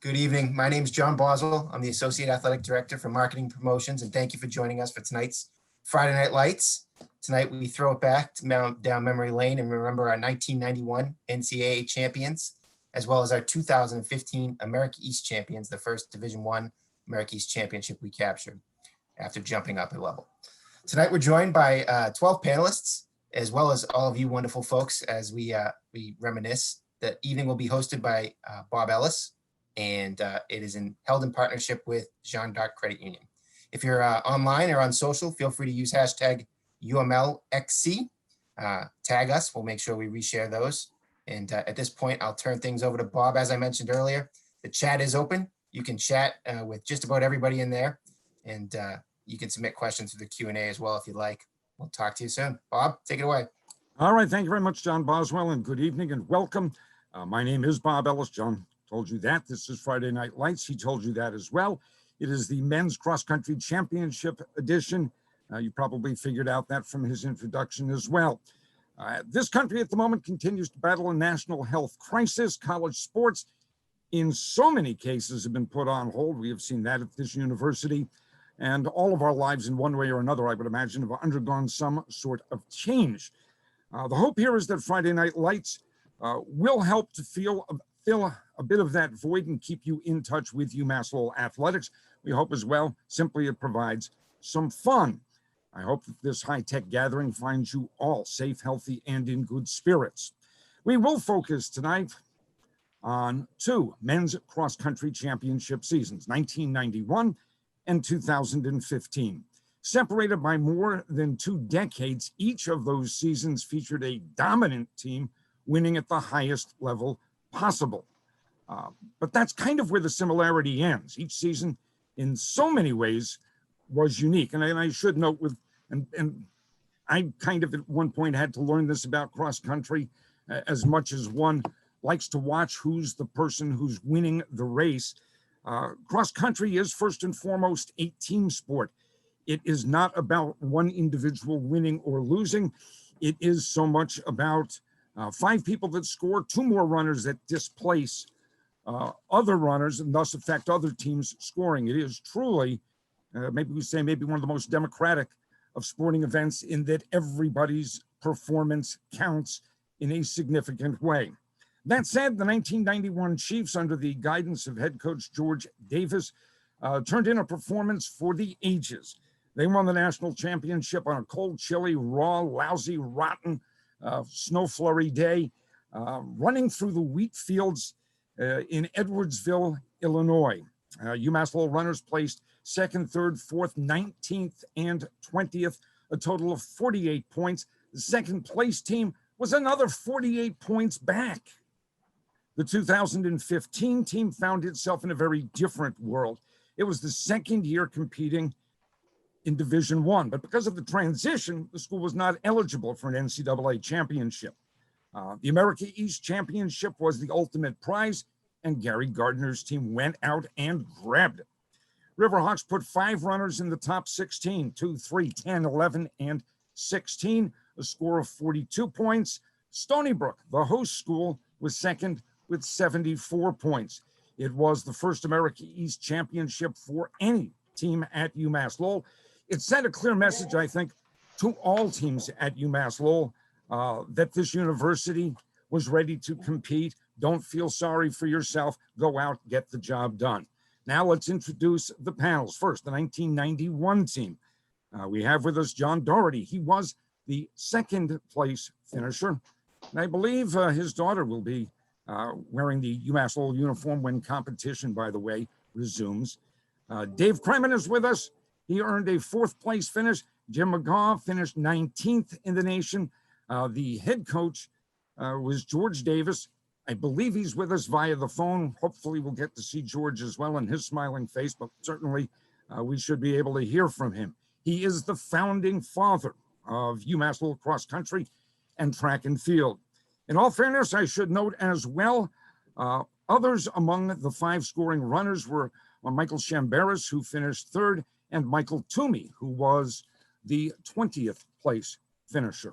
Good evening. My name is John Boswell. I'm the Associate Athletic Director for Marketing Promotions, and thank you for joining us for tonight's Friday Night Lights. Tonight, we throw it back down memory lane and remember our 1991 NCAA champions, as well as our 2015 America East champions, the first Division I America East championship we captured after jumping up a level. Tonight, we're joined by 12 panelists, as well as all of you wonderful folks as we reminisce. The evening will be hosted by Bob Ellis, and it is held in partnership with Jeanne D'Arc Credit Union. If you're online or on social, feel free to use hashtag UMLXC. Tag us. We'll make sure we reshare those. And at this point, I'll turn things over to Bob. As I mentioned earlier, the chat is open. You can chat with just about everybody in there. And you can submit questions through the Q&A as well if you'd like. We'll talk to you soon. Bob, take it away. All right. Thank you very much, John Boswell, and good evening and welcome. My name is Bob Ellis. John told you that. This is Friday Night Lights. He told you that as well. It is the Men's Cross Country Championship edition. You probably figured out that from his introduction as well. This country at the moment continues to battle a national health crisis. College sports, in so many cases, have been put on hold. We have seen that at this university. And all of our lives, in one way or another, I would imagine, have undergone some sort of change. The hope here is that Friday Night Lights will help to fill a bit of that void and keep you in touch with UMass Lowell athletics. We hope as well, simply it provides some fun. I hope that this high-tech gathering finds you all safe, healthy, and in good spirits. We will focus tonight on two men's cross-country championship seasons, 1991 and 2015. Separated by more than 2 decades, each of those seasons featured a dominant team winning at the highest level possible. But that's kind of where the similarity ends. Each season, in so many ways, was unique. And I should note and I kind of at one point had to learn this about cross country, as much as one likes to watch who's the person who's winning the race. Cross country is first and foremost a team sport. It is not about one individual winning or losing. It is so much about 5 people that score, 2 more runners that displace other runners and thus affect other teams' scoring. It is truly, maybe we say, maybe one of the most democratic of sporting events in that everybody's performance counts in a significant way. That said, the 1991 Chiefs, under the guidance of head coach George Davis, turned in a performance for the ages. They won the national championship on a cold, chilly, raw, lousy, rotten snow flurry day, running through the wheat fields in Edwardsville, Illinois. UMass Lowell runners placed 2nd, 3rd, 4th, 19th, and 20th, a total of 48 points. The second place team was another 48 points back. The 2015 team found itself in a very different world. It was the second year competing in Division I, but because of the transition, the school was not eligible for an NCAA championship. The America East Championship was the ultimate prize, and Gary Gardner's team went out and grabbed it. Riverhawks put 5 runners in the top 16, 2, 3, 10, 11, and 16, a score of 42 points. Stony Brook, the host school, was second with 74 points. It was the first America East Championship for any team at UMass Lowell. It sent a clear message, I think, to all teams at UMass Lowell that this university was ready to compete. Don't feel sorry for yourself. Go out, get the job done. Now let's introduce the panels. First, the 1991 team. We have with us John Doherty. He was the 2nd place finisher. And I believe his daughter will be wearing the UMass Lowell uniform when competition, by the way, resumes. Dave Kremen is with us. He earned a 4th place finish. Jim McGaw finished 19th in the nation. The head coach was George Davis. I believe he's with us via the phone. Hopefully we'll get to see George as well and his smiling face, but certainly we should be able to hear from him. He is the founding father of UMass Lowell cross country and track and field. In all fairness, I should note as well, others among the 5 scoring runners were Michael Chamberis, who finished 3rd, and Michael Toomey, who was the 20th place finisher.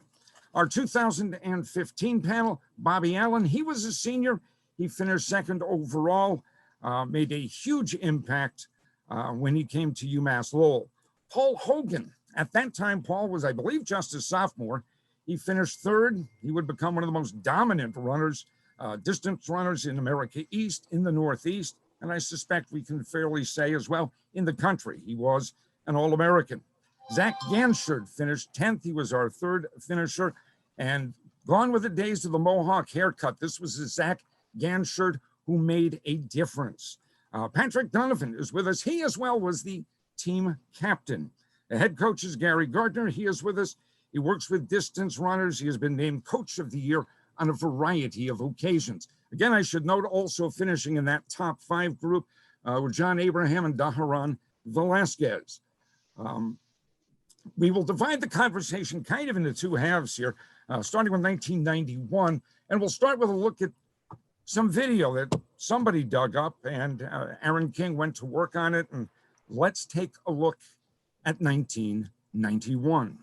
Our 2015 panel, Bobby Allen, he was a senior. He finished 2nd overall. made a huge impact when he came to UMass Lowell. Paul Hogan, at that time, Paul was, I believe, just a sophomore. He finished third. He would become one of the most dominant runners, distance runners in America East, in the Northeast, and I suspect we can fairly say as well in the country. He was an All-American. Zach Ganshard finished 10th. He was our third finisher, and gone with the days of the Mohawk haircut. This was Zach Ganshard who made a difference. Patrick Donovan is with us. He as well was the team captain. The head coach is Gary Gardner. He is with us. He works with distance runners. He has been named Coach of the Year on a variety of occasions. Again, I should note also finishing in that top 5 group were John Abraham and Daharan Velasquez. We will divide the conversation kind of into 2 halves here, starting with 1991. And we'll start with a look at some video that somebody dug up, and Aaron King went to work on it. And let's take a look at 1991.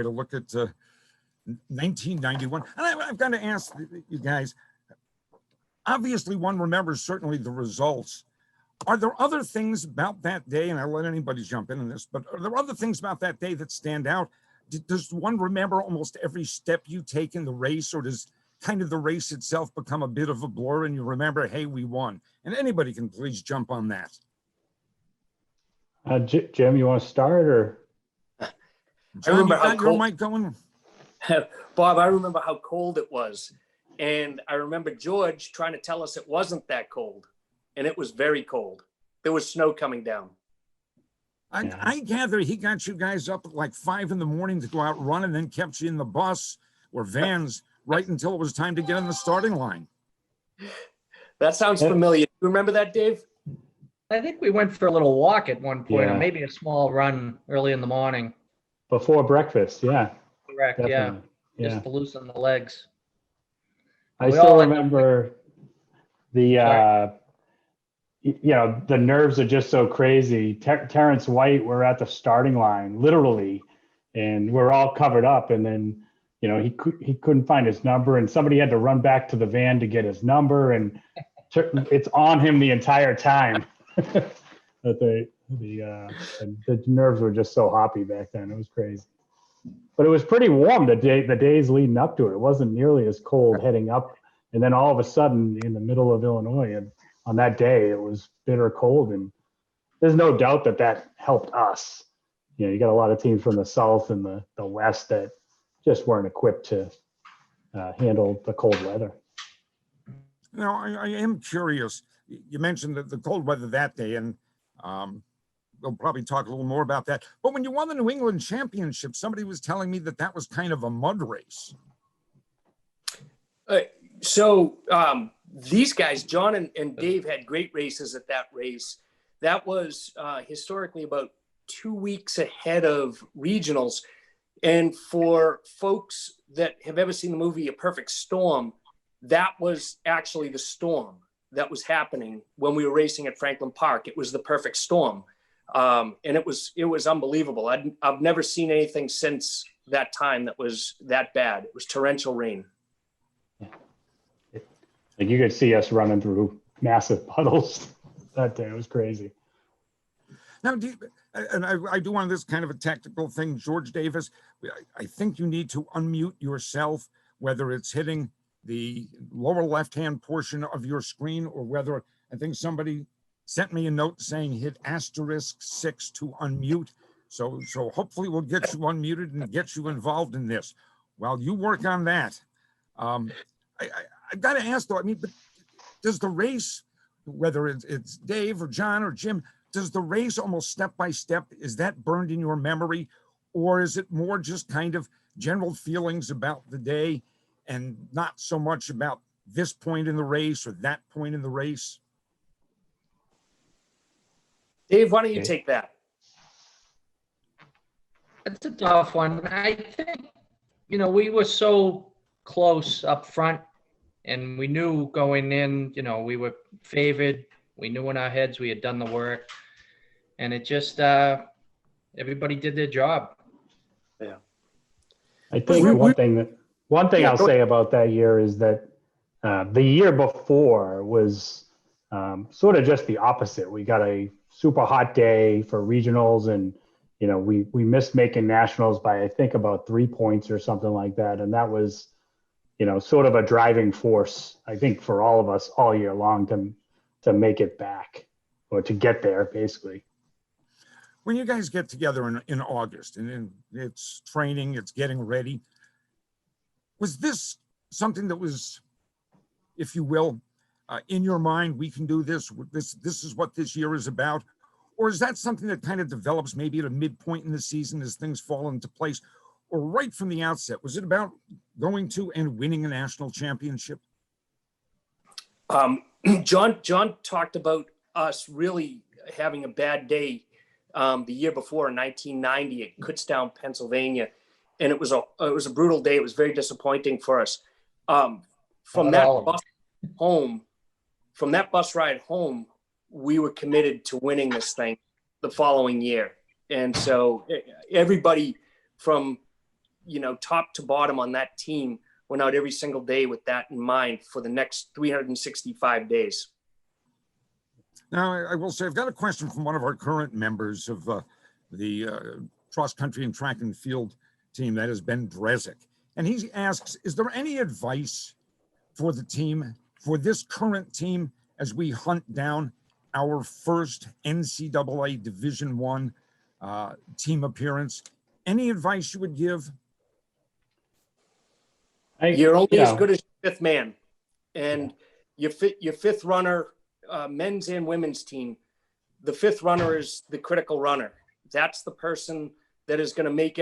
Look at 1991. And I've got to ask you guys, obviously one remembers certainly the results. Are there other things about that day, and I'll let anybody jump in on this, but are there other things about that day that stand out? Does one remember almost every step you take in the race, or does kind of the race itself become a bit of a blur and you remember, hey, we won? And anybody can please jump on that. Jim, you want to start, or? John, I remember how cold, mic going? Bob, I remember how cold it was. And I remember George trying to tell us it wasn't that cold. And it was very cold. There was snow coming down. I gather he got you guys up at like 5 in the morning to go out run, and then kept you in the bus or vans right until it was time to get in the starting line. That sounds familiar. You remember that, Dave? I think we went for a little walk at one point, or maybe a small run early in the morning. Before breakfast, yeah. Correct, definitely. Just to loosen the legs. I still remember the, the nerves are just so crazy. Terrence White, we're at the starting line, literally, and we're all covered up. And then, he couldn't find his number, and somebody had to run back to the van to get his number, and it's on him the entire time. But the nerves were just so hoppy back then. It was crazy. But it was pretty warm the days leading up to it. It wasn't nearly as cold heading up. And then all of a sudden, in the middle of Illinois, and on that day, it was bitter cold. And there's no doubt that helped us. You got a lot of teams from the South and the West that just weren't equipped to handle the cold weather. Now, I am curious. You mentioned the cold weather that day, and we'll probably talk a little more about that. But when you won the New England Championship, somebody was telling me that was kind of a mud race. So these guys, John and Dave, had great races at that race. That was historically about 2 weeks ahead of regionals. And for folks that have ever seen the movie A Perfect Storm, that was actually the storm that was happening when we were racing at Franklin Park. It was the perfect storm. And it was unbelievable. I've never seen anything since that time that was that bad. It was torrential rain. Like you could see us running through massive puddles that day. It was crazy. Now, I do want this kind of a tactical thing, George Davis. I think you need to unmute yourself, whether it's hitting the lower left-hand portion of your screen or whether I think somebody sent me a note saying hit *6 to unmute. So hopefully we'll get you unmuted and get you involved in this. While you work on that, I've got to ask though, I mean, but does the race, whether it's Dave or John or Jim, does the race almost step by step, is that burned in your memory? Or is it more just kind of general feelings about the day and not so much about this point in the race or that point in the race? Dave, why don't you take that? It's a tough one. I think, we were so close up front and we knew going in, we were favored. We knew in our heads we had done the work, and it just, everybody did their job. Yeah. I think one thing I'll say about that year is that the year before was sort of just the opposite. We got a super hot day for regionals, and we missed making nationals by I think about 3 points or something like that, and that was sort of a driving force I think for all of us all year long to make it back or to get there basically. When you guys get together in August and it's training, it's getting ready, was this something that was, if you will, in your mind, we can do this, this is what this year is about? Or is that something that kind of develops maybe at a midpoint in the season as things fall into place? Or right from the outset, was it about going to and winning a national championship? John talked about us really having a bad day the year before in 1990 at Kutztown, Pennsylvania. And it was a brutal day. It was very disappointing for us. From that bus ride home, we were committed to winning this thing the following year. And so everybody from, top to bottom on that team went out every single day with that in mind for the next 365 days. Now, I will say, I've got a question from one of our current members of the cross country and track and field team, that is Ben Drezick. And he asks, is there any advice for the team, for this current team, as we hunt down our first NCAA Division I team appearance? Any advice you would give? You're only as good as your fifth man. And your fifth runner, men's and women's team, the fifth runner is the critical runner. That's the person that is going to make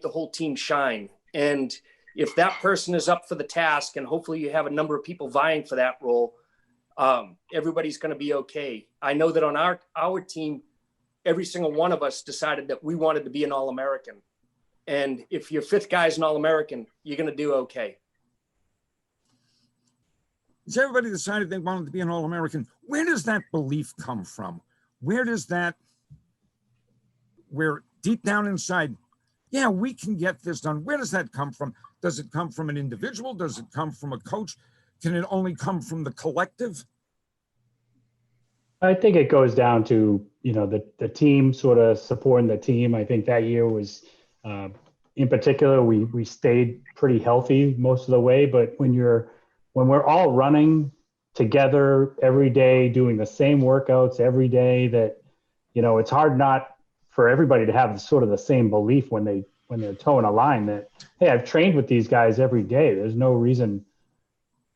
the whole team shine. And if that person is up for the task, and hopefully you have a number of people vying for that role, everybody's going to be okay. I know that on our team, every single one of us decided that we wanted to be an All-American. And if your fifth guy is an All-American, you're going to do okay. So everybody decided they wanted to be an All-American. Where does that belief come from? Where deep down inside, yeah, we can get this done. Where does that come from? Does it come from an individual? Does it come from a coach? Can it only come from the collective? I think it goes down to, the team sort of supporting the team. I think that year was, in particular, we stayed pretty healthy most of the way, but when we're all running together every day, doing the same workouts every day, that, it's hard not for everybody to have sort of the same belief when they're towing a line that, hey, I've trained with these guys every day. There's no reason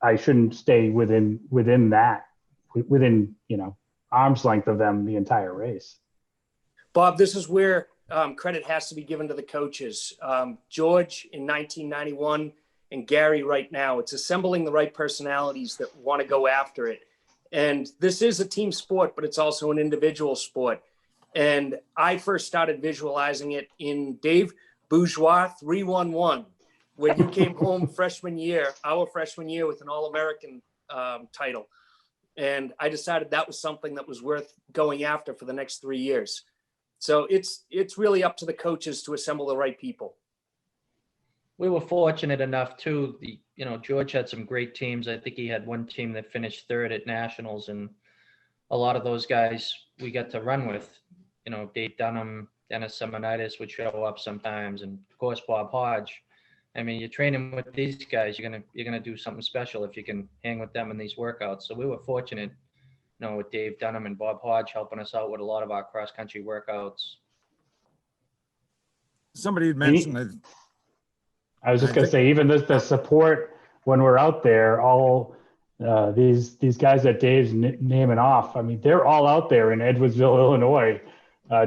I shouldn't stay within arm's length of them the entire race. Bob, this is where credit has to be given to the coaches. George in 1991 and Gary right now. It's assembling the right personalities that want to go after it. And this is a team sport, but it's also an individual sport. And I first started visualizing it in Dave Bourgeois 311, when you came home our freshman year with an All-American title. And I decided that was something that was worth going after for the next 3 years. So it's really up to the coaches to assemble the right people. We were fortunate enough too. George had some great teams. I think he had one team that finished third at nationals, and a lot of those guys we got to run with. Dave Dunham, Dennis Semonitis would show up sometimes, and of course Bob Hodge. I mean, you're training with these guys, you're gonna do something special if you can hang with them in these workouts. So we were fortunate, with Dave Dunham and Bob Hodge helping us out with a lot of our cross country workouts. Somebody had mentioned that. I was just going to say, even the support when we're out there, all these guys that Dave's naming off, I mean, they're all out there in Edwardsville, Illinois,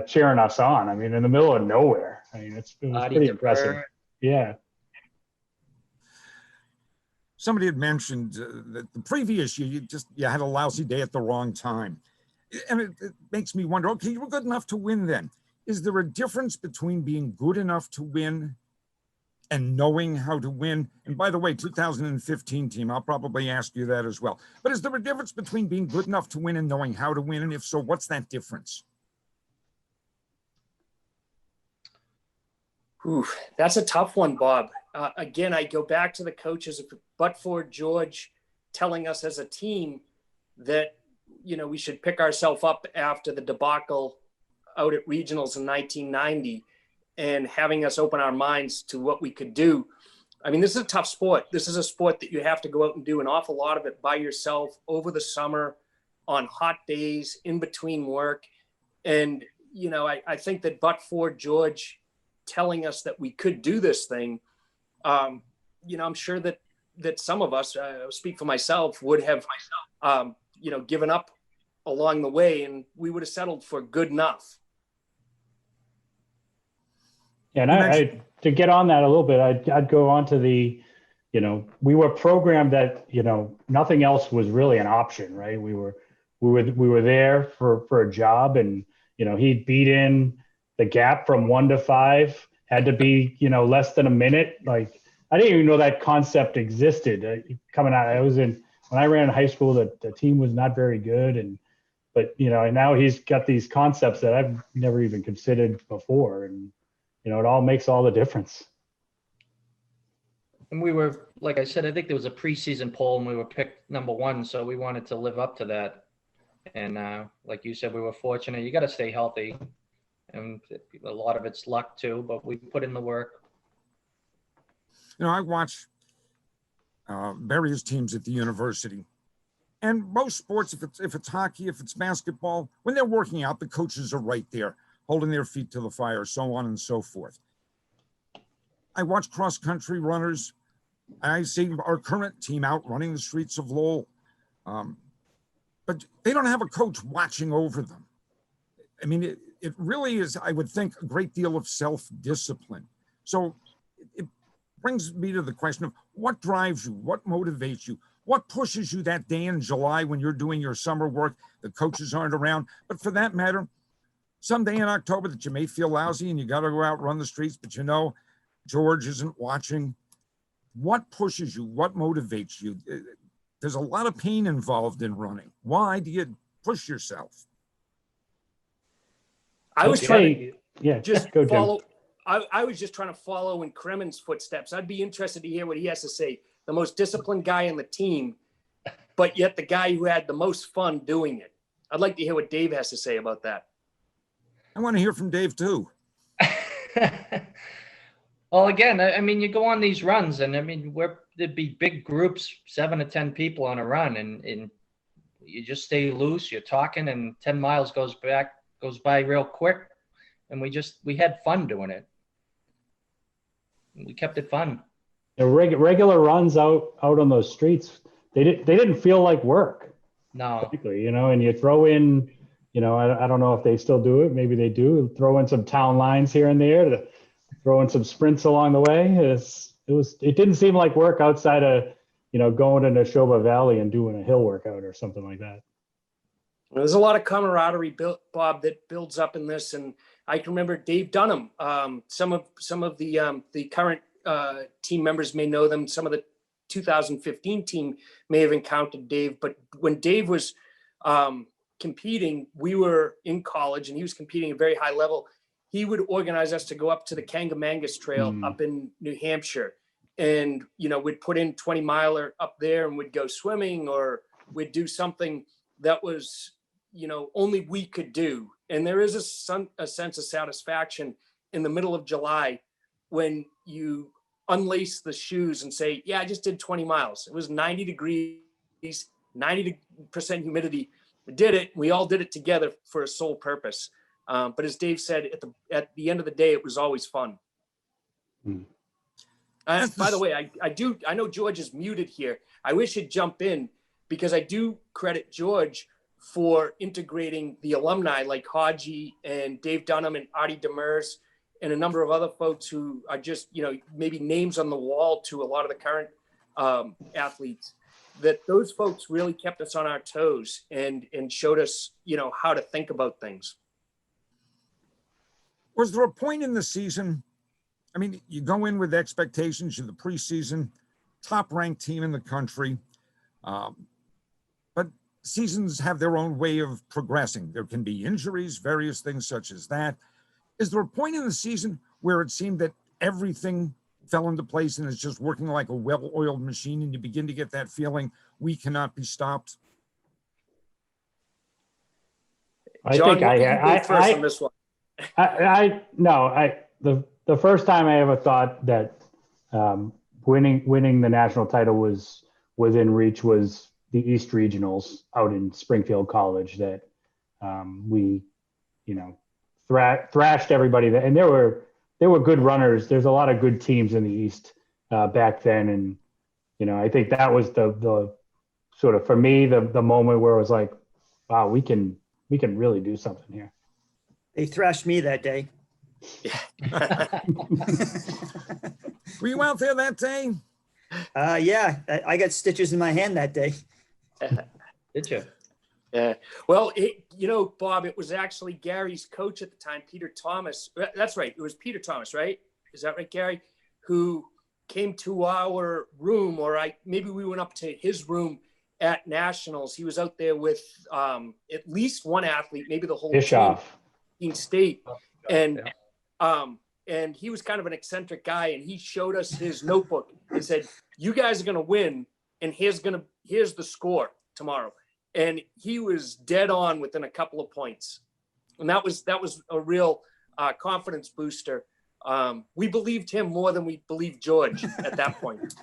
cheering us on. I mean, in the middle of nowhere. I mean, it was pretty impressive. Yeah. Somebody had mentioned that the previous year, you had a lousy day at the wrong time. And it makes me wonder, okay, you were good enough to win then. Is there a difference between being good enough to win and knowing how to win? And by the way, 2015 team, I'll probably ask you that as well. But is there a difference between being good enough to win and knowing how to win? And if so, what's that difference? Ooh, that's a tough one, Bob. Again, I go back to the coaches, but for George telling us as a team that, we should pick ourselves up after the debacle out at regionals in 1990 and having us open our minds to what we could do. I mean, this is a tough sport. This is a sport that you have to go out and do an awful lot of it by yourself over the summer on hot days in between work. And, I think that but for George telling us that we could do this thing, I'm sure that some of us, speak for myself, would have, given up along the way, and we would have settled for good enough. Yeah, and I to get on that a little bit, I'd go on to the, we were programmed that, nothing else was really an option, right? We were there for a job, and, he'd beat in the gap from 1 to 5, had to be, less than a minute. Like, I didn't even know that concept existed coming out. When I ran in high school, the team was not very good. But and now he's got these concepts that I've never even considered before. And, it all makes all the difference. And we were, like I said, I think there was a preseason poll and we were picked number 1. So we wanted to live up to that. And like you said, we were fortunate. You got to stay healthy. And a lot of it's luck too, but we put in the work. I watch various teams at the university. And most sports, if it's hockey, if it's basketball, when they're working out, the coaches are right there, holding their feet to the fire, so on and so forth. I watch cross-country runners. I see our current team out running the streets of Lowell. But they don't have a coach watching over them. I mean, it really is, I would think, a great deal of self-discipline. So it brings me to the question of what drives you, what motivates you, what pushes you that day in July when you're doing your summer work, the coaches aren't around, but for that matter, someday in October that you may feel lousy and you got to go out, run the streets, but George isn't watching. What pushes you? What motivates you? There's a lot of pain involved in running. Why do you push yourself? I was trying to just go follow. I was just trying to follow in Kremen's footsteps. I'd be interested to hear what he has to say. The most disciplined guy on the team, but yet the guy who had the most fun doing it. I'd like to hear what Dave has to say about that. I want to hear from Dave too. Well, again, I mean, you go on these runs, and I mean, there'd be big groups, 7 to 10 people on a run, and you just stay loose. You're talking, and 10 miles goes by real quick, and we had fun doing it. We kept it fun. The regular runs out on those streets, they didn't feel like work. No, particularly, and you throw in, I don't know if they still do it. Maybe they do. Throw in some town lines here and there to throw in some sprints along the way. It didn't seem like work outside of, going to Neshoba Valley and doing a hill workout or something like that. There's a lot of camaraderie, Bob, that builds up in this, and I can remember Dave Dunham. Some of the current team members may know them. Some of the 2015 team may have encountered Dave, but when Dave was competing, we were in college and he was competing at a very high level. He would organize us to go up to the Kangamangas Trail up in New Hampshire. and, we'd put in 20-miler up there and we'd go swimming, or we'd do something that was, only we could do. And there is a sense of satisfaction in the middle of July when you unlace the shoes and say, yeah, I just did 20 miles. It was 90 degrees, 90% humidity. We did it. We all did it together for a sole purpose. But as Dave said, at the end of the day, it was always fun. By the way, I know George is muted here. I wish he'd jump in, because I do credit George for integrating the alumni like Haji and Dave Dunham and Artie Demers and a number of other folks who are just, maybe names on the wall to a lot of the current athletes, that those folks really kept us on our toes and showed us, how to think about things. Was there a point in the season? I mean, you go in with expectations, you're the preseason top ranked team in the country. But seasons have their own way of progressing. There can be injuries, various things such as that. Is there a point in the season where it seemed that everything fell into place and it's just working like a well-oiled machine, and you begin to get that feeling we cannot be stopped? John, you go first on this one. The first time I ever thought that winning the national title was within reach was the East Regionals out in Springfield College, that we, thrashed everybody. And there were good runners. There's a lot of good teams in the East back then. And, I think that was the sort of, for me, the moment where it was like, wow, we can really do something here. They thrashed me that day. Were you out there that day? Yeah, I got stitches in my hand that day. Did you? Yeah. Well, Bob, it was actually Gary's coach at the time, Peter Thomas. That's right. It was Peter Thomas, right? Is that right, Gary? Who came to our room, or maybe we went up to his room at Nationals. He was out there with at least one athlete, maybe the whole Bischoff. Team state. And and he was kind of an eccentric guy, and he showed us his notebook and said, you guys are going to win, and here's the score tomorrow. And he was dead on within a couple of points. And that was a real confidence booster. We believed him more than we believed George at that point.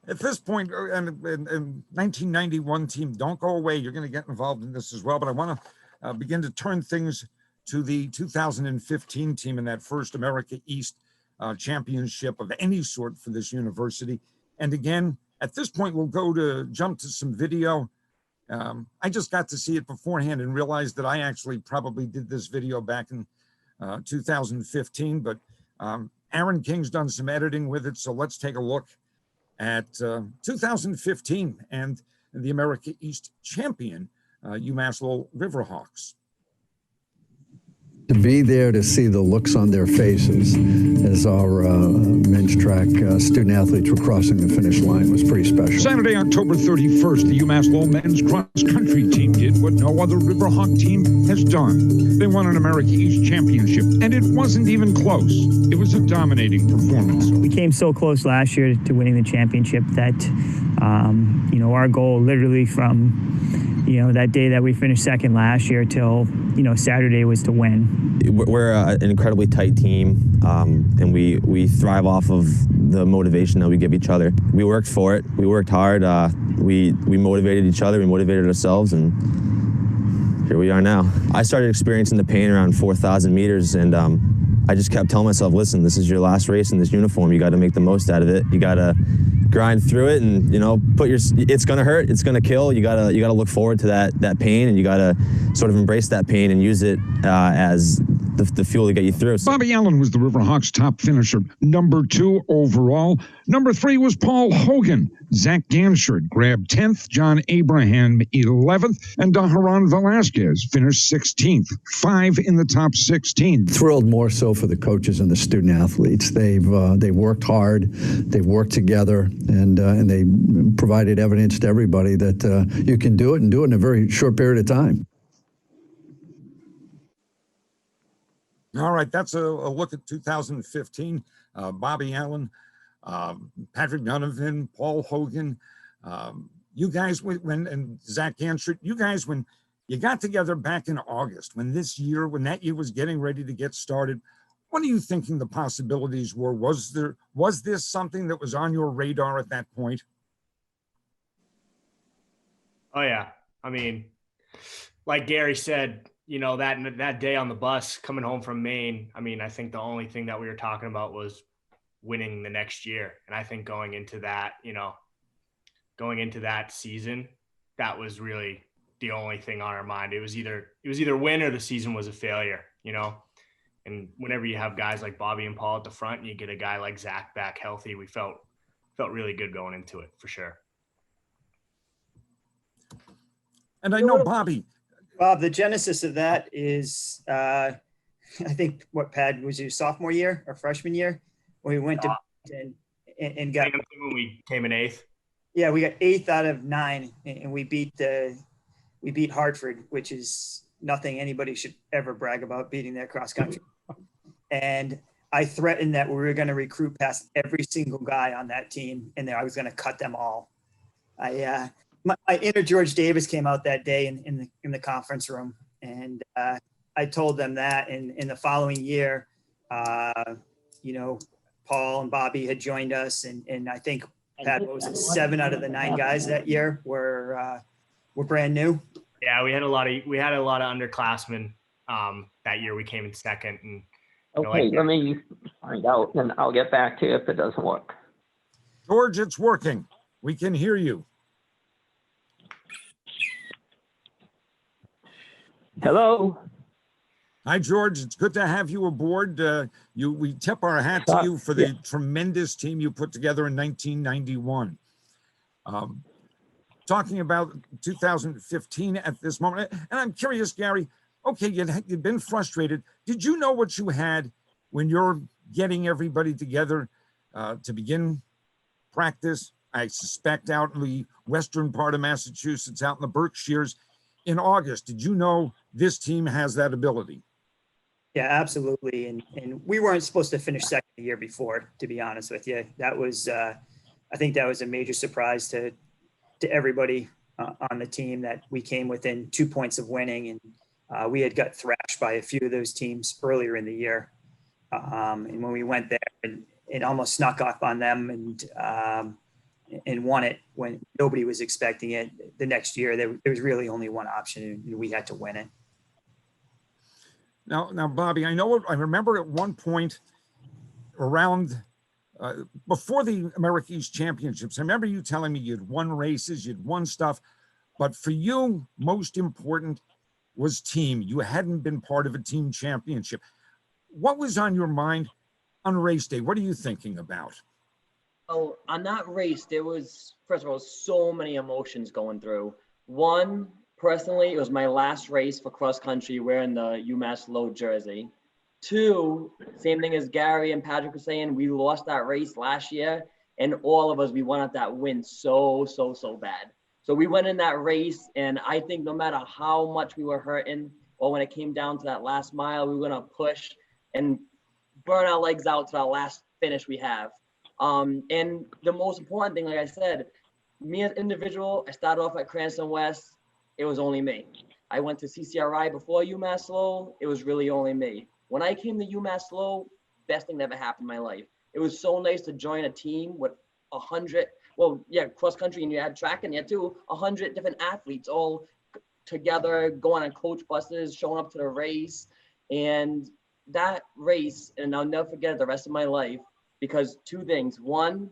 At this point, and 1991 team, don't go away. You're going to get involved in this as well. But I want to begin to turn things to the 2015 team in that first America East championship of any sort for this university. And again, at this point, we'll jump to some video. I just got to see it beforehand and realized that I actually probably did this video back in 2015, but Aaron King's done some editing with it. So let's take a look at 2015 and the America East champion, UMass Lowell Riverhawks. To be there to see the looks on their faces as our men's track student athletes were crossing the finish line was pretty special. Saturday, October 31st, the UMass Lowell men's cross-country team did what no other Riverhawk team has done. They won an America East championship, and it wasn't even close. It was a dominating performance. We came so close last year to winning the championship that, our goal literally from, that day that we finished second last year till, Saturday was to win. We're an incredibly tight team, and we thrive off of the motivation that we give each other. We worked for it. We worked hard. We motivated each other. We motivated ourselves, and here we are now. I started experiencing the pain around 4,000 meters, and I just kept telling myself, listen, this is your last race in this uniform. You got to make the most out of it. You got to grind through it, and it's gonna hurt, it's gonna kill. You gotta look forward to that pain, and you gotta sort of embrace that pain and use it as the fuel to get you through. Bobby Allen was the Riverhawks' top finisher, number 2 overall. Number 3 was Paul Hogan. Zach Ganshard grabbed 10th, John Abraham 11th, and Daharan Velasquez finished 16th, 5 in the top 16. Thrilled more so for the coaches and the student athletes. They've worked hard, they've worked together, and they provided evidence to everybody that you can do it and do it in a very short period of time. All right, that's a look at 2015. Bobby Allen, Patrick Donovan, Paul Hogan, you guys and Zach Ganshert, you guys, when you got together back in August, when that year was getting ready to get started, what are you thinking the possibilities were? Was this something that was on your radar at that point? Oh yeah. I mean, like Gary said, that day on the bus coming home from Maine, I mean, I think the only thing that we were talking about was winning the next year. And I think going into that season, that was really the only thing on our mind. It was either win or the season was a failure, and whenever you have guys like Bobby and Paul at the front and you get a guy like Zach back healthy, we felt really good going into it for sure. And I know Bobby. Bob, the genesis of that is, I think what Pad was your sophomore year or freshman year when we went to and got when we came in 8th. Yeah, we got 8th out of 9, and we beat Hartford, which is nothing anybody should ever brag about, beating their cross country. And I threatened that we were going to recruit past every single guy on that team, and I was going to cut them all. My inner George Davis came out that day in the conference room, and I told them that. And in the following year, Paul and Bobby had joined us, and I think Pat, 7 out of the 9 guys that year were brand new. Yeah, we had a lot of underclassmen that year. We came in 2nd, and okay, let me find out, and I'll get back to you if it doesn't work. George, it's working. We can hear you. Hello. Hi, George. It's good to have you aboard. We tip our hat to you for the tremendous team you put together in 1991. Talking about 2015 at this moment, and I'm curious, Gary, okay, you'd been frustrated. Did you know what you had when you're getting everybody together to begin practice? I suspect out in the western part of Massachusetts, out in the Berkshires in August. Did you know this team has that ability? Yeah, absolutely. And we weren't supposed to finish 2nd the year before, to be honest with you. That was, I think that was a major surprise to everybody on the team, that we came within 2 points of winning. And we had got thrashed by a few of those teams earlier in the year. And when we went there, and it almost snuck up on them and won it when nobody was expecting it. The next year, there was really only one option, and we had to win it. Now, Bobby, I remember at one point around before the America East Championships, I remember you telling me you'd won races, you'd won stuff, but for you, most important was team. You hadn't been part of a team championship. What was on your mind on race day? What are you thinking about? Oh, on that race, there was, first of all, so many emotions going through. One, personally, it was my last race for cross country wearing the UMass Lowell jersey. 2, same thing as Gary and Patrick were saying, we lost that race last year, and all of us, we wanted that win so bad. So we went in that race, and I think no matter how much we were hurting, or when it came down to that last mile, we were gonna push and burn our legs out to our last finish we have. And the most important thing, like I said, me as an individual, I started off at Cranston West. It was only me. I went to CCRI before UMass Lowell. It was really only me. When I came to UMass Lowell, best thing that ever happened in my life. It was so nice to join a team with 100, cross country, and you had track in there too, 100 different athletes all together, going on coach buses, showing up to the race. And that race, and I'll never forget it the rest of my life, because 2 things. 1,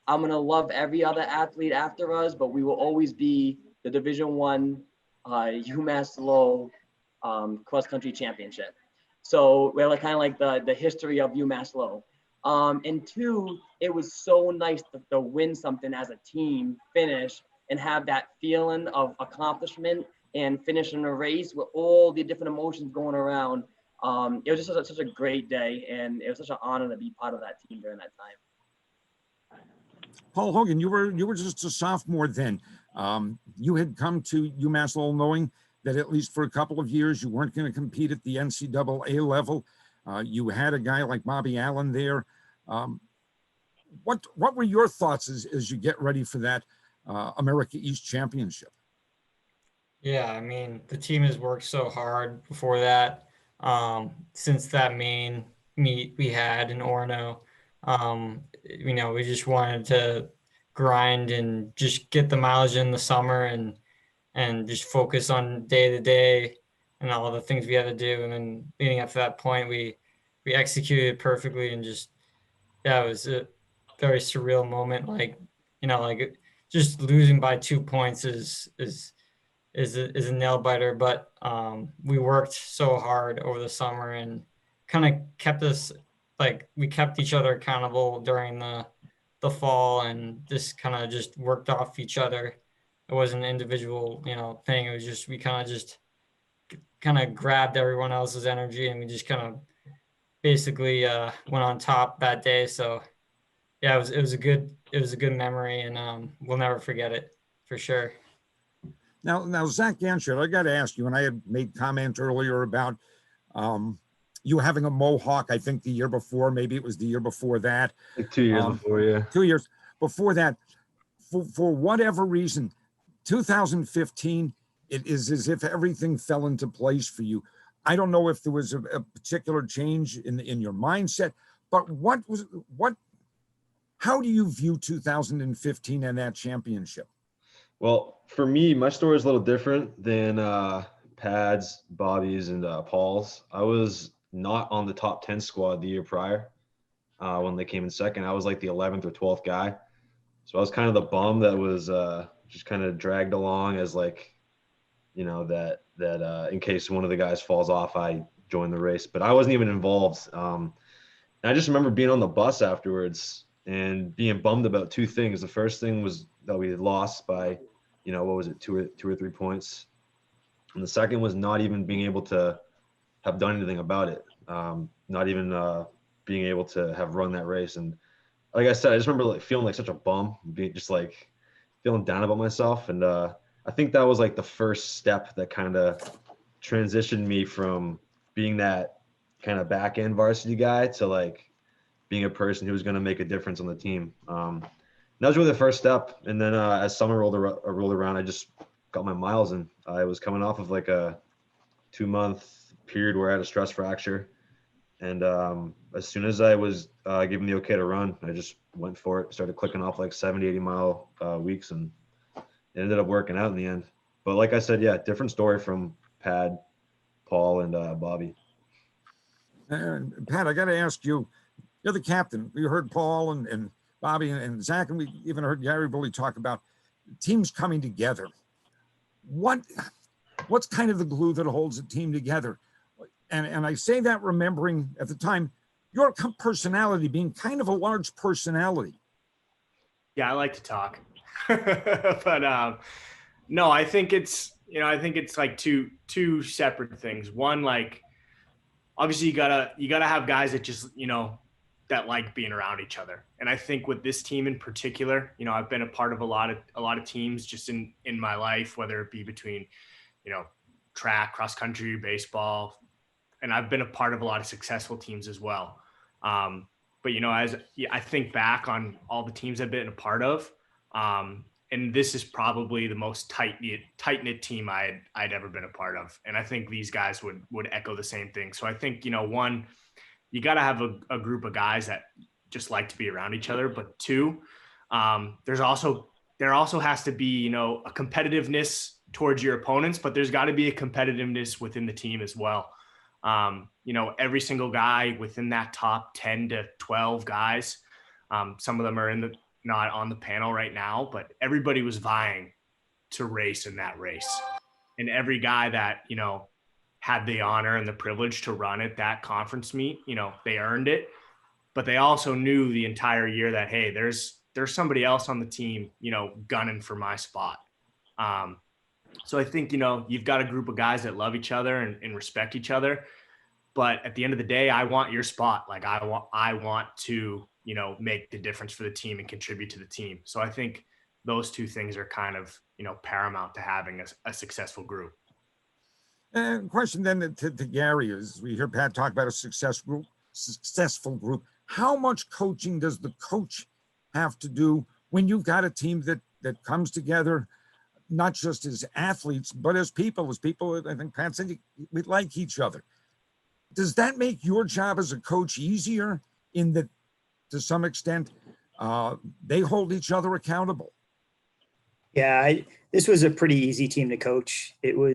I'm gonna love every other athlete after us, but we will always be the Division I UMass Lowell cross country championship. So we're kind of like the history of UMass Lowell. And 2, it was so nice to win something as a team, finish, and have that feeling of accomplishment and finishing a race with all the different emotions going around. It was just such a great day, and it was such an honor to be part of that team during that time. Paul Hogan, you were just a sophomore then. You had come to UMass Lowell knowing that at least for a couple of years you weren't going to compete at the NCAA level. You had a guy like Bobby Allen there. What were your thoughts as you get ready for that America East Championship? Yeah, I mean, the team has worked so hard before that. Since that main meet we had in Orono, we just wanted to grind and just get the mileage in the summer and just focus on day to day and all the things we had to do. And then leading up to that point, we executed perfectly and just, yeah, it was a very surreal moment. Like just losing by 2 points is a nail biter, but we worked so hard over the summer and kind of kept us, like, we kept each other accountable during the fall and just kind of just worked off each other. It wasn't an individual, thing. It was just, we kind of grabbed everyone else's energy and we just kind of basically went on top that day. So yeah, it was a good memory, and we'll never forget it for sure. Now, Zach Ganshard, I got to ask you, and I had made comment earlier about you having a mohawk, I think the year before, maybe it was the year before that. Like 2 years before, yeah. 2 years before that. For whatever reason, 2015, it is as if everything fell into place for you. I don't know if there was a particular change in your mindset, but how do you view 2015 and that championship? Well, for me, my story is a little different than Pad's, Bobby's, and Paul's. I was not on the top 10 squad the year prior when they came in second. I was like the 11th or 12th guy. So I was kind of the bum that was just kind of dragged along as like, that in case one of the guys falls off, I join the race. But I wasn't even involved. And I just remember being on the bus afterwards and being bummed about two things. The first thing was that we had lost by, what was it, two or 3 points. And the second was not even being able to have done anything about it. Not even being able to have run that race. And like I said, I just remember feeling like such a bum, just like feeling down about myself. And I think that was like the first step that kind of transitioned me from being that kind of back end varsity guy to like being a person who was going to make a difference on the team. That was really the first step. And then as summer rolled around, I just got my miles in. I was coming off of like a 2-month period where I had a stress fracture. And as soon as I was given the okay to run, I just went for it, started clicking off like 70, 80 mile weeks, and it ended up working out in the end. But like I said, yeah, different story from Pad, Paul, and Bobby. Pat, I got to ask you, you're the captain. We heard Paul and Bobby and Zach, and we even heard Gary Bully talk about teams coming together. What's kind of the glue that holds a team together? And I say that remembering at the time, your personality being kind of a large personality. Yeah, I like to talk. But no, I think it's like two separate things. One, like, obviously you gotta have guys that just, that like being around each other. And I think with this team in particular, I've been a part of a lot of teams just in my life, whether it be between, track, cross country, baseball, and I've been a part of a lot of successful teams as well. But as I think back on all the teams I've been a part of, and this is probably the most tight-knit team I'd ever been a part of. And I think these guys would echo the same thing. So I think, one, you got to have a group of guys that just like to be around each other. But two, there also has to be, a competitiveness towards your opponents, but there's got to be a competitiveness within the team as well. Every single guy within that top 10 to 12 guys, some of them are not on the panel right now, but everybody was vying to race in that race. And every guy that, had the honor and the privilege to run at that conference meet, they earned it, but they also knew the entire year that, hey, there's somebody else on the team, gunning for my spot. So I think, you've got a group of guys that love each other and respect each other. But at the end of the day, I want your spot. Like I want to, make the difference for the team and contribute to the team. So I think those two things are kind of, paramount to having a successful group. Question then to Gary is, we hear Pat talk about a successful group. How much coaching does the coach have to do when you've got a team that comes together, not just as athletes, but as people, I think Pat said, we like each other. Does that make your job as a coach easier in that, to some extent, they hold each other accountable? Yeah, this was a pretty easy team to coach. It was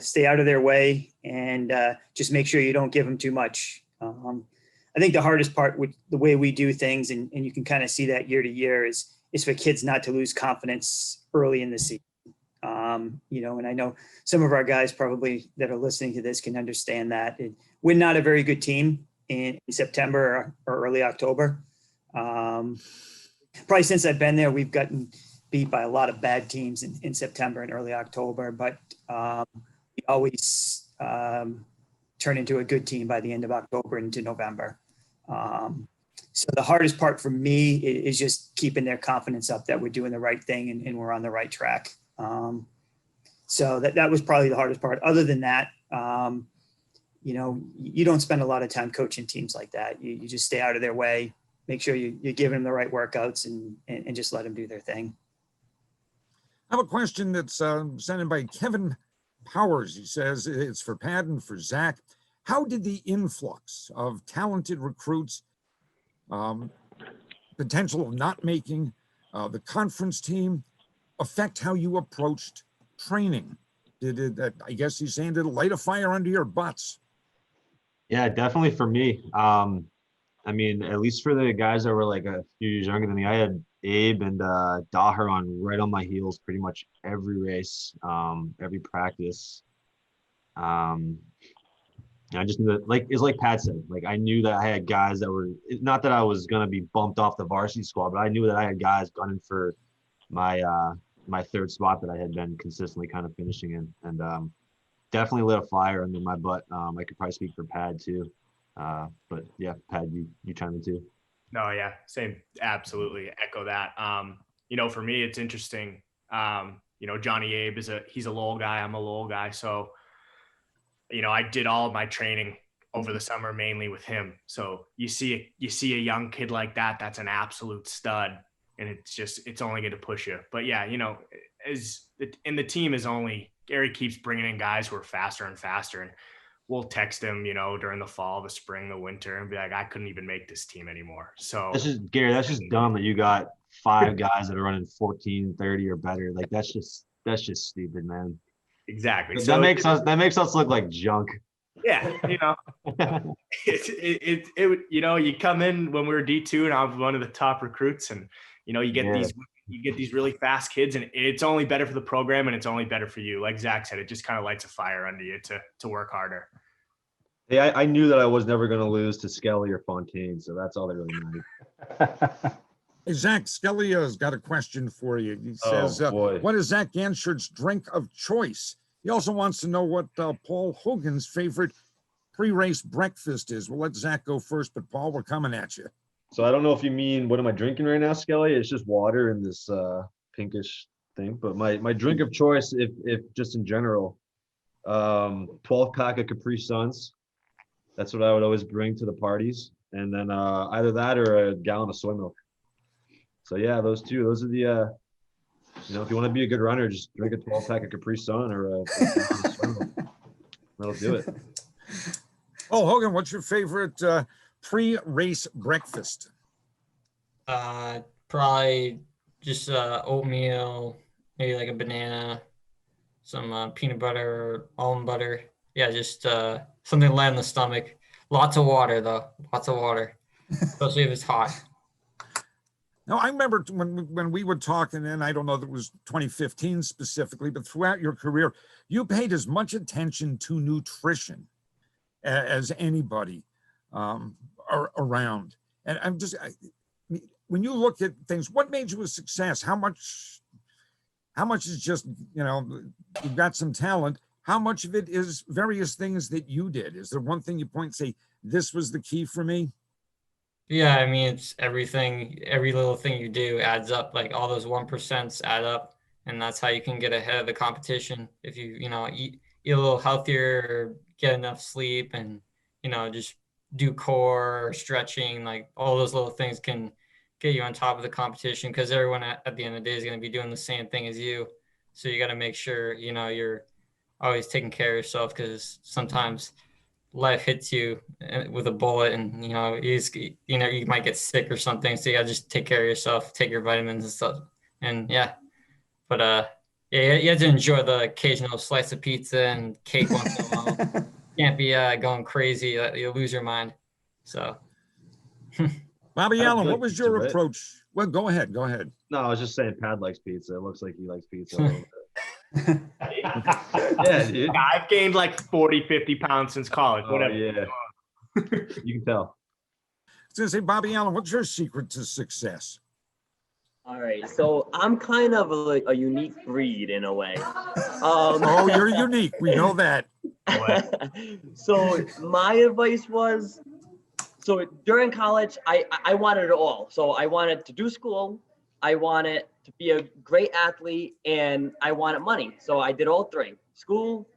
stay out of their way and just make sure you don't give them too much. I think the hardest part with the way we do things, and you can kind of see that year to year, is for kids not to lose confidence early in the season. And I know some of our guys probably that are listening to this can understand that. We're not a very good team in September or early October. Probably since I've been there, we've gotten beat by a lot of bad teams in September and early October, but we always turn into a good team by the end of October into November. So the hardest part for me is just keeping their confidence up that we're doing the right thing and we're on the right track. So that was probably the hardest part. Other than that, you don't spend a lot of time coaching teams like that. You just stay out of their way, make sure you're giving them the right workouts and just let them do their thing. I have a question that's sent in by Kevin Powers. He says it's for Pat and for Zach. How did the influx of talented recruits, potential of not making the conference team, affect how you approached training? Did it, I guess he's saying, did it light a fire under your butts? Yeah, definitely for me. I mean, at least for the guys that were like a few years younger than me, I had Abe and Daher right on my heels pretty much every race, every practice. I just knew that, like, it's like Pat said, like, I knew that I had guys that were, not that I was going to be bumped off the varsity squad, but I knew that I had guys gunning for my my third spot that I had been consistently kind of finishing in, and definitely lit a fire under my butt. I could probably speak for Pad too. But yeah, Pad, you chime in too. No, yeah, same. Absolutely echo that. For me, it's interesting. Johnny Abe he's a Lowell guy. I'm a Lowell guy. So, I did all of my training over the summer, mainly with him. So you see a young kid like that, that's an absolute stud. And it's only going to push you. But yeah, the team is only, Gary keeps bringing in guys who are faster and faster. And we'll text him, during the fall, the spring, the winter, and be like, I couldn't even make this team anymore. So Gary, that's just dumb that you got 5 guys that are running 14:30 or better. Like that's just stupid, man. Exactly. So that makes us look like junk. Yeah, you come in when we were D2 and I was one of the top recruits, and you get these really fast kids, and it's only better for the program and it's only better for you. Like Zach said, it just kind of lights a fire under you to work harder. Yeah, I knew that I was never going to lose to Skelly or Fontaine, so that's all that really mattered. Hey, Zach, Skelly has got a question for you. He says, what is Zach Ganshard's drink of choice? He also wants to know what Paul Hogan's favorite pre-race breakfast is. We'll let Zach go first, but Paul, we're coming at you. So I don't know if you mean, what am I drinking right now, Skelly? It's just water in this pinkish thing. But my drink of choice, if just in general, 12-pack of Capri Suns. That's what I would always bring to the parties. And then either that or a gallon of soy milk. So yeah, those two. Those are the if you want to be a good runner, just drink a 12-pack of Capri Sun or a that'll do it. Oh, Hogan, what's your favorite pre-race breakfast? Probably just oatmeal, maybe like a banana, some peanut butter, almond butter. Yeah, just something light on the stomach. Lots of water, though. Lots of water, especially if it's hot. Now, I remember when we would talk, and then I don't know if it was 2015 specifically, but throughout your career, you paid as much attention to nutrition as anybody around. And when you look at things, what made you a success? How much is just, you've got some talent. How much of it is various things that you did? Is there one thing you point and say, this was the key for me? Yeah, I mean, it's everything, every little thing you do adds up. Like all those 1% add up, and that's how you can get ahead of the competition. If you, eat a little healthier, get enough sleep, and, just do core or stretching, like all those little things can get you on top of the competition, because everyone at the end of the day is going to be doing the same thing as you. So you got to make sure, you're always taking care of yourself, because sometimes life hits you with a bullet, and, you might get sick or something. So you got to just take care of yourself, take your vitamins and stuff. And yeah, but yeah, you have to enjoy the occasional slice of pizza and cake once in a while. Can't be going crazy. You'll lose your mind. So. Bobby I Allen, like what was pizza, your right? approach? Well, go ahead. No, I was just saying Pad likes pizza. It looks like he likes pizza a little bit. Yeah, dude. I've gained like 40, 50 pounds since college. Oh, Whatever. yeah. You can tell. I was going to say, Bobby Allen, what's your secret to success? All right, so I'm kind of a unique breed in a way. Oh, you're unique. We know that. So my advice was, so during college, I wanted it all. So I wanted to do school, I wanted to be a great athlete, and I wanted money. So I did all three: school,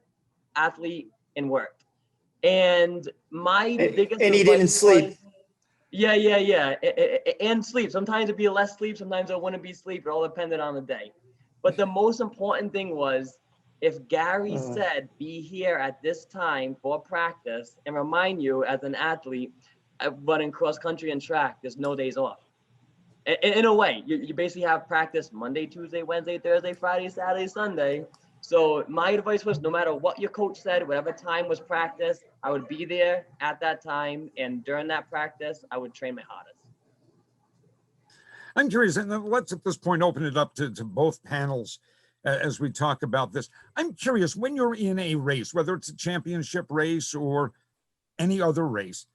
athlete, and work. And my biggest And he didn't advice sleep. was- yeah. And sleep. Sometimes it'd be less sleep, sometimes it wouldn't be sleep. It all depended on the day. But the most important thing was, if Gary said, be here at this time for practice, and remind you as an athlete, running cross country and track, there's no days off. In a way, you basically have practice Monday, Tuesday, Wednesday, Thursday, Friday, Saturday, Sunday. So my advice was, no matter what your coach said, whatever time was practice, I would be there at that time. And during that practice, I would train my hardest. I'm curious, and let's at this point open it up to both panels as we talk about this. I'm curious, when you're in a race, whether it's a championship race or any other race,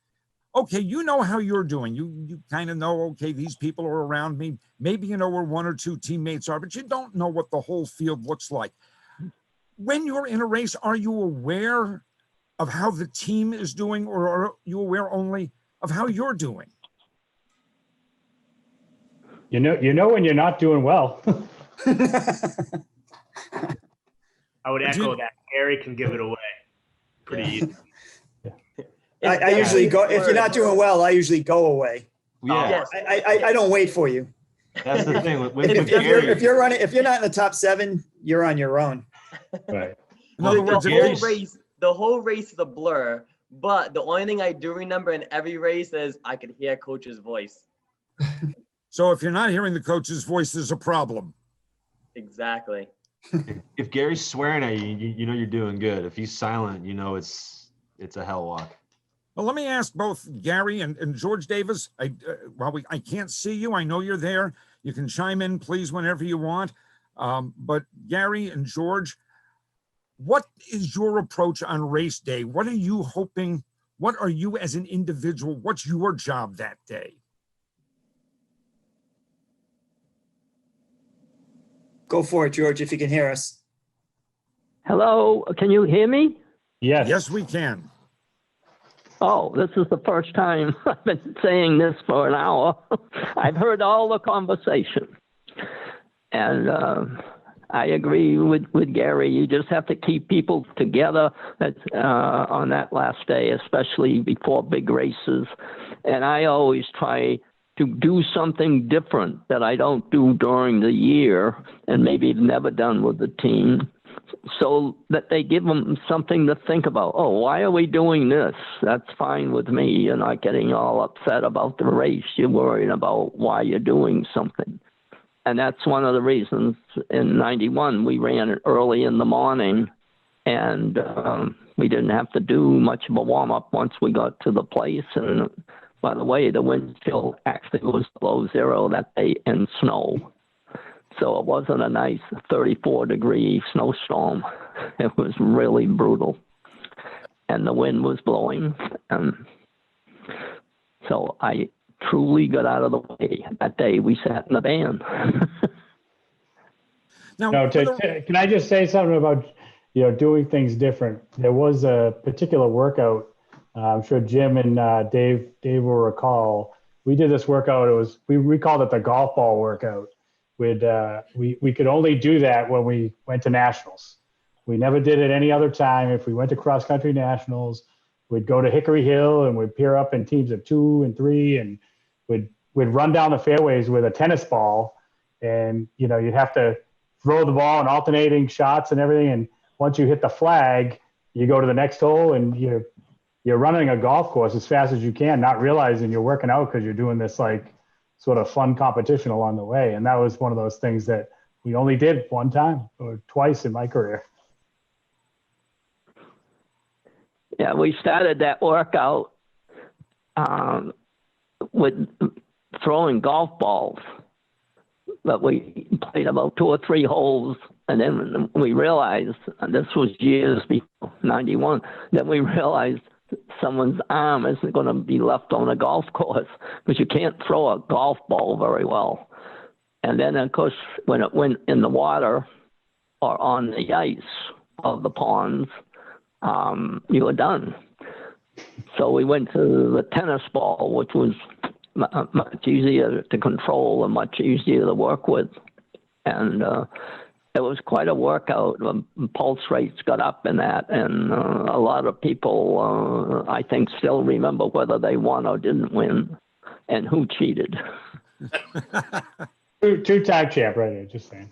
okay, you know how you're doing. You kind of know, okay, these people are around me. Maybe you know where one or two teammates are, but you don't know what the whole field looks like. When you're in a race, are you aware of how the team is doing, or are you aware only of how you're doing? You know when you're not doing well. I would echo that. Gary can give it away pretty easy. I usually go, if you're not doing well, I usually go away. Yeah. I don't wait for you. That's the thing. If you're running, if you're not in the top 7, you're on your own. Right. In other words, The whole race is a blur, but the only thing I do remember in every race is I could hear coach's voice. so if you're not hearing the coach's voice, there's a problem. Exactly. If Gary's swearing at you, you know you're doing good. If he's silent, you know it's a hell walk. Well, let me ask both Gary and George Davis. I can't see you. I know you're there. You can chime in, please, whenever you want. But Gary and George, what is your approach on race day? What are you hoping? What are you as an individual? What's your job that day? Go for it, George, if you can hear us. Hello, can you hear me? Yes. Yes, we can. Oh, this is the first time I've been saying this for an hour. I've heard all the conversation. And I agree with Gary. You just have to keep people together on that last day, especially before big races. And I always try to do something different that I don't do during the year and maybe never done with the team, so that they give them something to think about. Oh, why are we doing this? That's fine with me. You're not getting all upset about the race. You're worried about why you're doing something. And that's one of the reasons in 91 we ran it early in the morning, and we didn't have to do much of a warm-up once we got to the place. And by the way, the wind chill actually was below 0 that day in snow. So it wasn't a nice 34-degree snowstorm. It was really brutal. And the wind was blowing. So I truly got out of the way. That day we sat in the van. Now, can I just say something about, doing things different? There was a particular workout. I'm sure Jim and Dave will recall. We did this workout. We called it the golf ball workout. We could only do that when we went to nationals, We never did it any other time. If we went to cross country nationals, we'd go to Hickory Hill and we'd pair up in teams of 2 and 3, and we'd run down the fairways with a tennis ball, and you'd have to throw the ball and alternating shots and everything. And once you hit the flag, you go to the next hole, and you're running a golf course as fast as you can, not realizing you're working out because you're doing this like sort of fun competition along the way. And that was one of those things that we only did one time or twice in my career. Yeah, we started that workout with throwing golf balls, but we played about 2 or 3 holes, and then we realized, and this was years before 91, then we realized someone's arm isn't going to be left on a golf course because you can't throw a golf ball very well. And then, of course, when it went in the water or on the ice of the ponds, you were done. So we went to the tennis ball, which was much easier to control and much easier to work with. And it was quite a workout. Pulse rates got up in that, and a lot of people, I think, still remember whether they won or didn't win and who cheated. Two-time champ right here, just saying.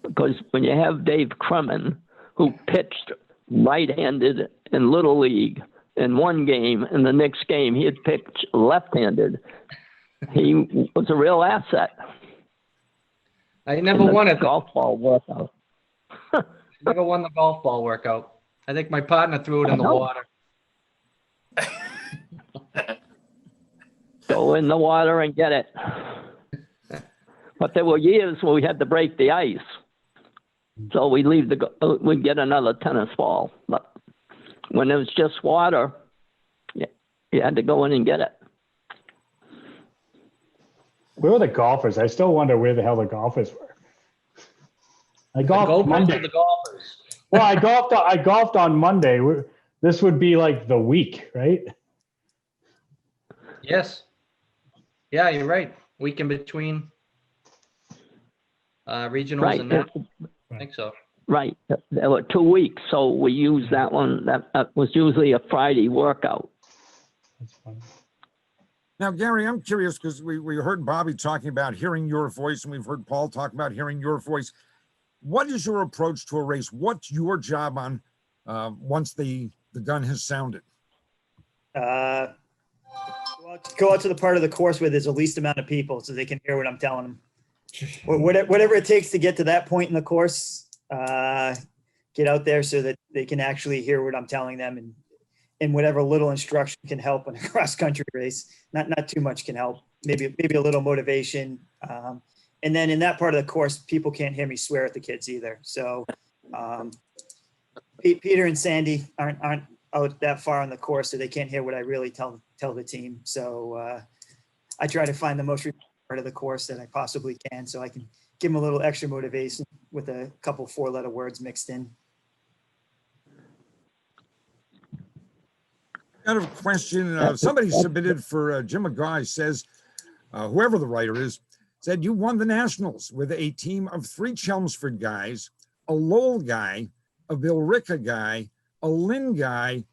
Because when you have Dave Kremen, who pitched right-handed in Little League in one game, in the next game he had pitched left-handed, he was a real asset. I never won it. Golf ball workout. Never won the golf ball workout. I think my partner threw it in the water. Go in the water and get it. But there were years where we had to break the ice. So we'd get another tennis ball. But when it was just water, you had to go in and get it. Where were the golfers? I still wonder where the hell the golfers were. I golfed Monday. The golfers. Well, I golfed on Monday. This would be like the week, right? Yes. Yeah, you're right. Week in between regionals Right. and that. I think so. Right. There were 2 weeks, so we used that one. That was usually a Friday workout. That's funny. Now, Gary, I'm curious because we heard Bobby talking about hearing your voice, and we've heard Paul talk about hearing your voice. What is your approach to a race? What's your job on once the gun has sounded? Go out to the part of the course where there's the least amount of people so they can hear what I'm telling them. Whatever it takes to get to that point in the course, get out there so that they can actually hear what I'm telling them, and whatever little instruction can help in a cross country race. Not too much can help. Maybe a little motivation. And then in that part of the course, people can't hear me swear at the kids either. So Peter and Sandy aren't out that far on the course, so they can't hear what I really tell the team. So I try to find the most part of the course that I possibly can, so I can give them a little extra motivation with a couple 4-letter words mixed in. Kind of a question somebody submitted for Jim McGaw. Says, whoever the writer is, said you won the Nationals with a team of 3 Chelmsford guys, a Lowell guy, a Billerica guy, a Lynn guy,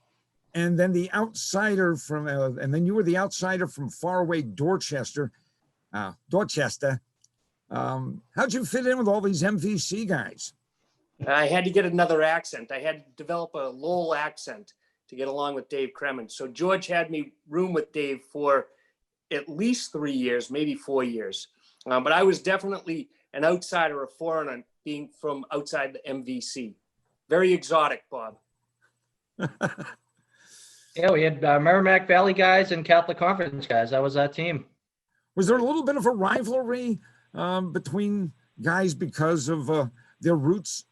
and then the outsider from, and then you were the outsider from faraway Dorchester. How'd you fit in with all these MVC guys? I had to get another accent. I had to develop a Lowell accent to get along with Dave Kremen. So George had me room with Dave for at least 3 years, maybe 4 years. But I was definitely an outsider, a foreigner, being from outside the MVC. Very exotic, Bob. Yeah, we had Merrimack Valley guys and Catholic Conference guys. That was that team. Was there a little bit of a rivalry between guys because of their roots?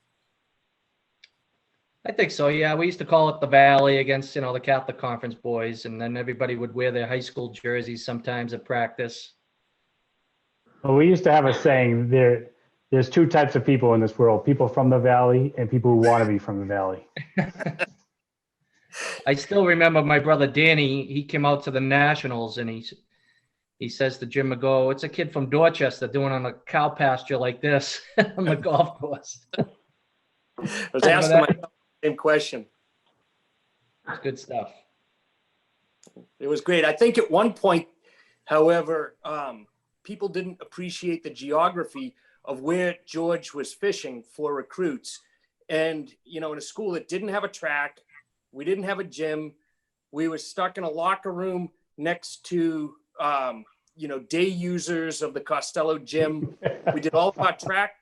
I think so. Yeah, we used to call it the Valley against, the Catholic Conference boys, and then everybody would wear their high school jerseys sometimes at practice. Well, we used to have a saying there's 2 types of people in this world: people from the Valley and people who want to be from the Valley. I still remember my brother Danny. He came out to the Nationals, and he he says to Jim McGo, "It's a kid from Dorchester doing on a cow pasture like this on the golf course." I was asking myself the same question. It's good stuff. It was great. I think at one point, however, people didn't appreciate the geography of where George was fishing for recruits. And, you know, in a school that didn't have a track, we didn't have a gym, we were stuck in a locker room next to, you know, day users of the Costello gym. We did all of our track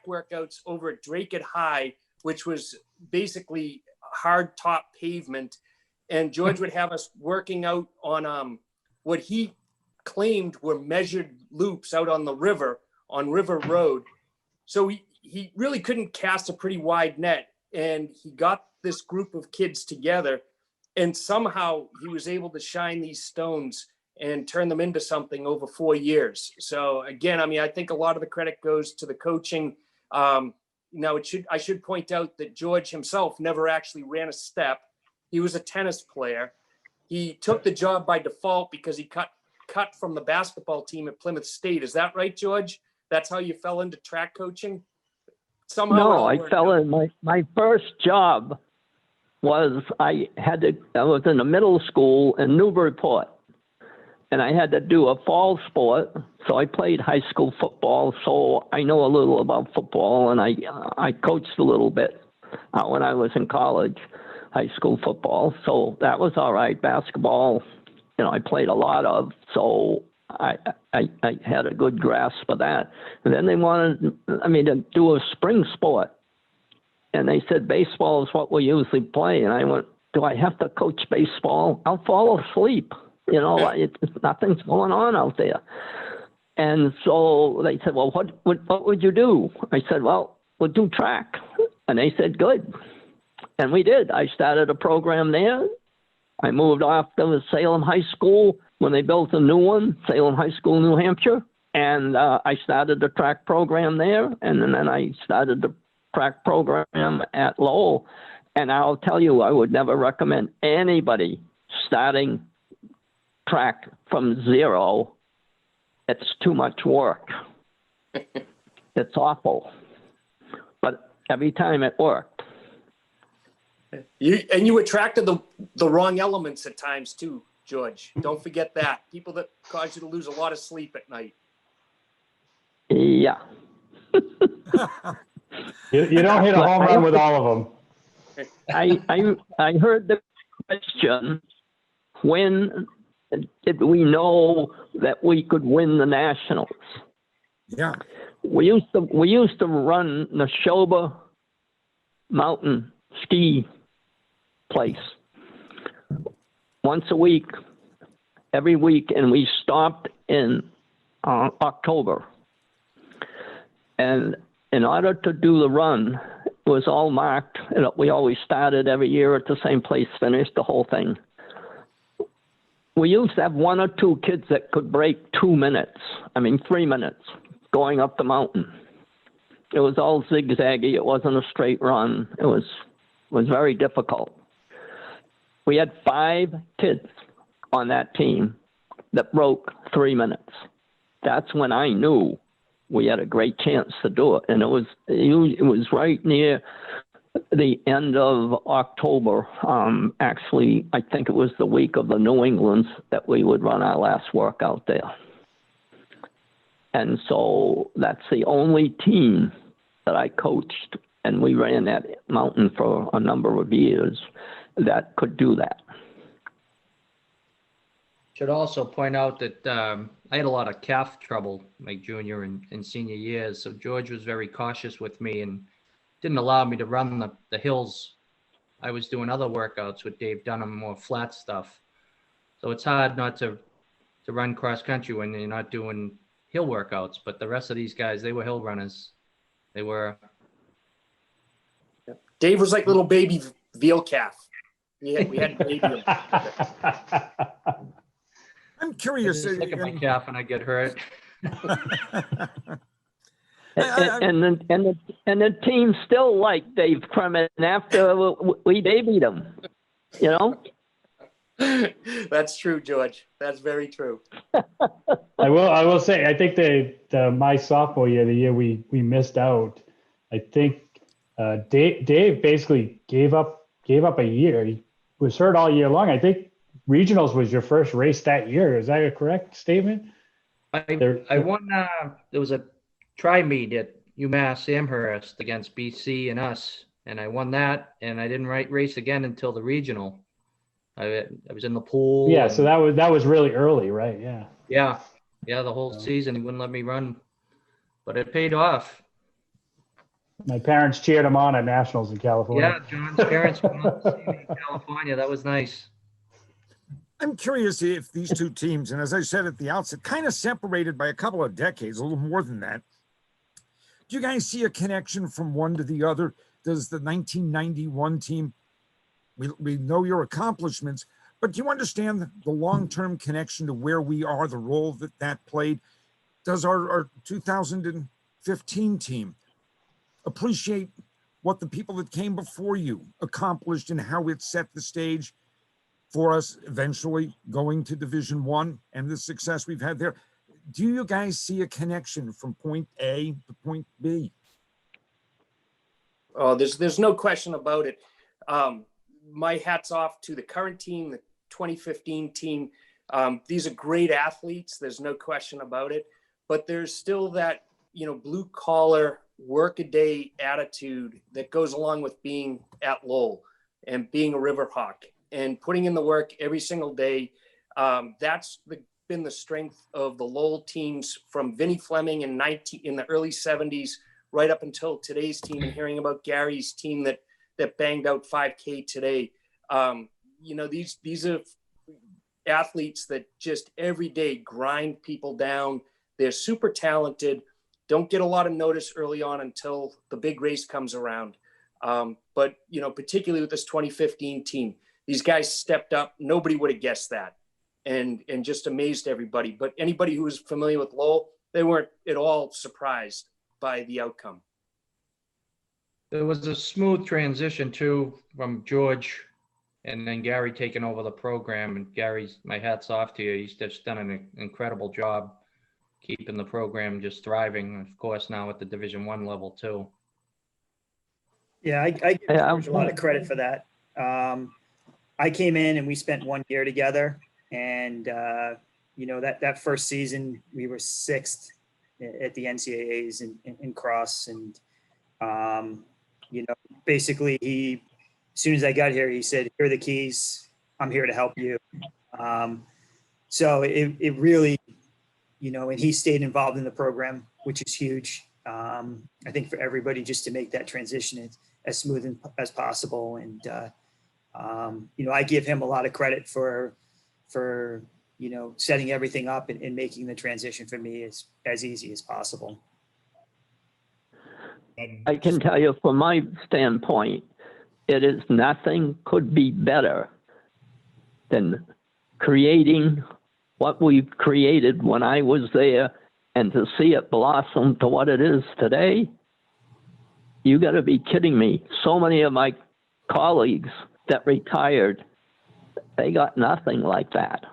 workouts over at Drake High, which was basically hard top pavement. And George would have us working out on what he claimed were measured loops out on the river, on River Road. So he really couldn't cast a pretty wide net. And he got this group of kids together, and somehow he was able to shine these stones and turn them into something over 4 years. So again, I mean, I think a lot of the credit goes to the coaching. Now I should point out that George himself never actually ran a step. He was a tennis player. He took the job by default because he cut from the basketball team at Plymouth State. Is that right, George? That's how you fell into track coaching? Somehow No, I fell in. My first job was I was in a middle school in Newburyport, and I had to do a fall sport. So I played high school football, so I know a little about football, and I coached a little bit when I was in college, high school football. So that was all right. Basketball, you know, I played a lot of, so I had a good grasp of that. And then they wanted me to do a spring sport. And they said, baseball is what we usually play. And I went, do I have to coach baseball? I'll fall asleep. You know, nothing's going on out there. And so they said, well, what would you do? I said, well, we'll do track. And they said, good. And we did. I started a program there. I moved off to Salem High School when they built a new one, Salem High School, New Hampshire. And I started the track program there. And then I started the track program at Lowell. And I'll tell you, I would never recommend anybody starting track from zero. It's too much work. It's awful. But every time it worked. You attracted the wrong elements at times too, George. Don't forget that. People that cause you to lose a lot of sleep at night. Yeah. You don't hit a home run with all of them. I heard the question, when did we know that we could win the Nationals? Yeah. We used to run the Neshoba Mountain ski place once a week, every week, and we stopped in October. And in order to do the run, it was all marked. We always started every year at the same place, finished the whole thing. We used to have one or two kids that could break 3 minutes going up the mountain. It was all zigzaggy. It wasn't a straight run. It was very difficult. We had 5 kids on that team that broke 3 minutes. That's when I knew we had a great chance to do it. And it was right near the end of October. Actually, I think it was the week of the New Englands that we would run our last workout there. And so that's the only team that I coached, and we ran that mountain for a number of years, that could do that. Should also point out that I had a lot of calf trouble my junior and senior years. So George was very cautious with me and didn't allow me to run the hills. I was doing other workouts with Dave Dunham, more flat stuff. So it's hard not to run cross country when you're not doing hill workouts. But the rest of these guys, they were hill runners. They were. Dave was like little baby veal calf. We had baby. I'm curious. Look at my calf and I get hurt. And the team still liked Dave Kremen after we babied him, you know? That's true, George. That's very true. I will say, I think my sophomore year, the year we missed out, I think Dave basically gave up a year. He was hurt all year long. I think regionals was your first race that year. Is that a correct statement? I won. There was a tri-meet at UMass Amherst against BC and us, and I won that. And I didn't race again until the regional. I was in the pool. Yeah, so that was really early, right? Yeah. Yeah. The whole season he wouldn't let me run, but it paid off. My parents cheered him on at nationals in California. Yeah, John's parents went out to see me in California. That was nice. I'm curious if these two teams, and as I said at the outset, kind of separated by a couple of decades, a little more than that. Do you guys see a connection from one to the other? Does the 1991 team, we know your accomplishments, but do you understand the long-term connection to where we are, the role that played? Does our 2015 team appreciate what the people that came before you accomplished and how it set the stage for us eventually going to Division I and the success we've had there? Do you guys see a connection from point A to point B? Oh, there's no question about it. My hat's off to the current team, the 2015 team. These are great athletes. There's no question about it. But there's still that, blue collar work-a-day attitude that goes along with being at Lowell and being a Riverhawk and putting in the work every single day. That's been the strength of the Lowell teams from Vinnie Fleming in the early 70s right up until today's team, and hearing about Gary's team that banged out 5K today. These are athletes that just every day grind people down. They're super talented, don't get a lot of notice early on until the big race comes around. But particularly with this 2015 team, these guys stepped up. Nobody would have guessed that, and just amazed everybody. But anybody who was familiar with Lowell, they weren't at all surprised by the outcome. There was a smooth transition too from George and then Gary taking over the program. And Gary's, my hat's off to you. He's just done an incredible job keeping the program just thriving. Of course, now at the Division I level too. Yeah, I give George a lot of credit for that. I came in and we spent 1 year together, and that first season we were 6th at the NCAAs in cross, and basically as soon as I got here, he said, "Here are the keys. I'm here to help you." So it really, and he stayed involved in the program, which is huge. I think for everybody, just to make that transition as smooth as possible. And I give him a lot of credit for setting everything up and making the transition for me as easy as possible. I can tell you from my standpoint, it is nothing could be better than creating what we've created when I was there, and to see it blossom to what it is today. You got to be kidding me. So many of my colleagues that retired, they got nothing like that.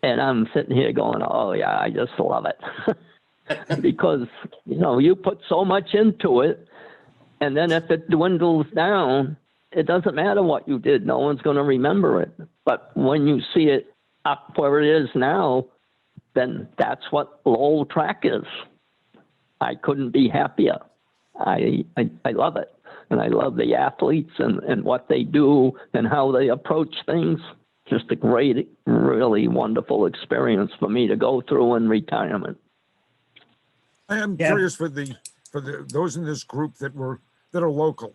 And I'm sitting here going, oh yeah, I just love it. Because, you put so much into it, and then if it dwindles down, it doesn't matter what you did. No one's going to remember it. But when you see it up where it is now, then that's what Lowell track is. I couldn't be happier. I love it. And I love the athletes and what they do and how they approach things. Just a great, really wonderful experience for me to go through in retirement. I am curious for those in this group that are local.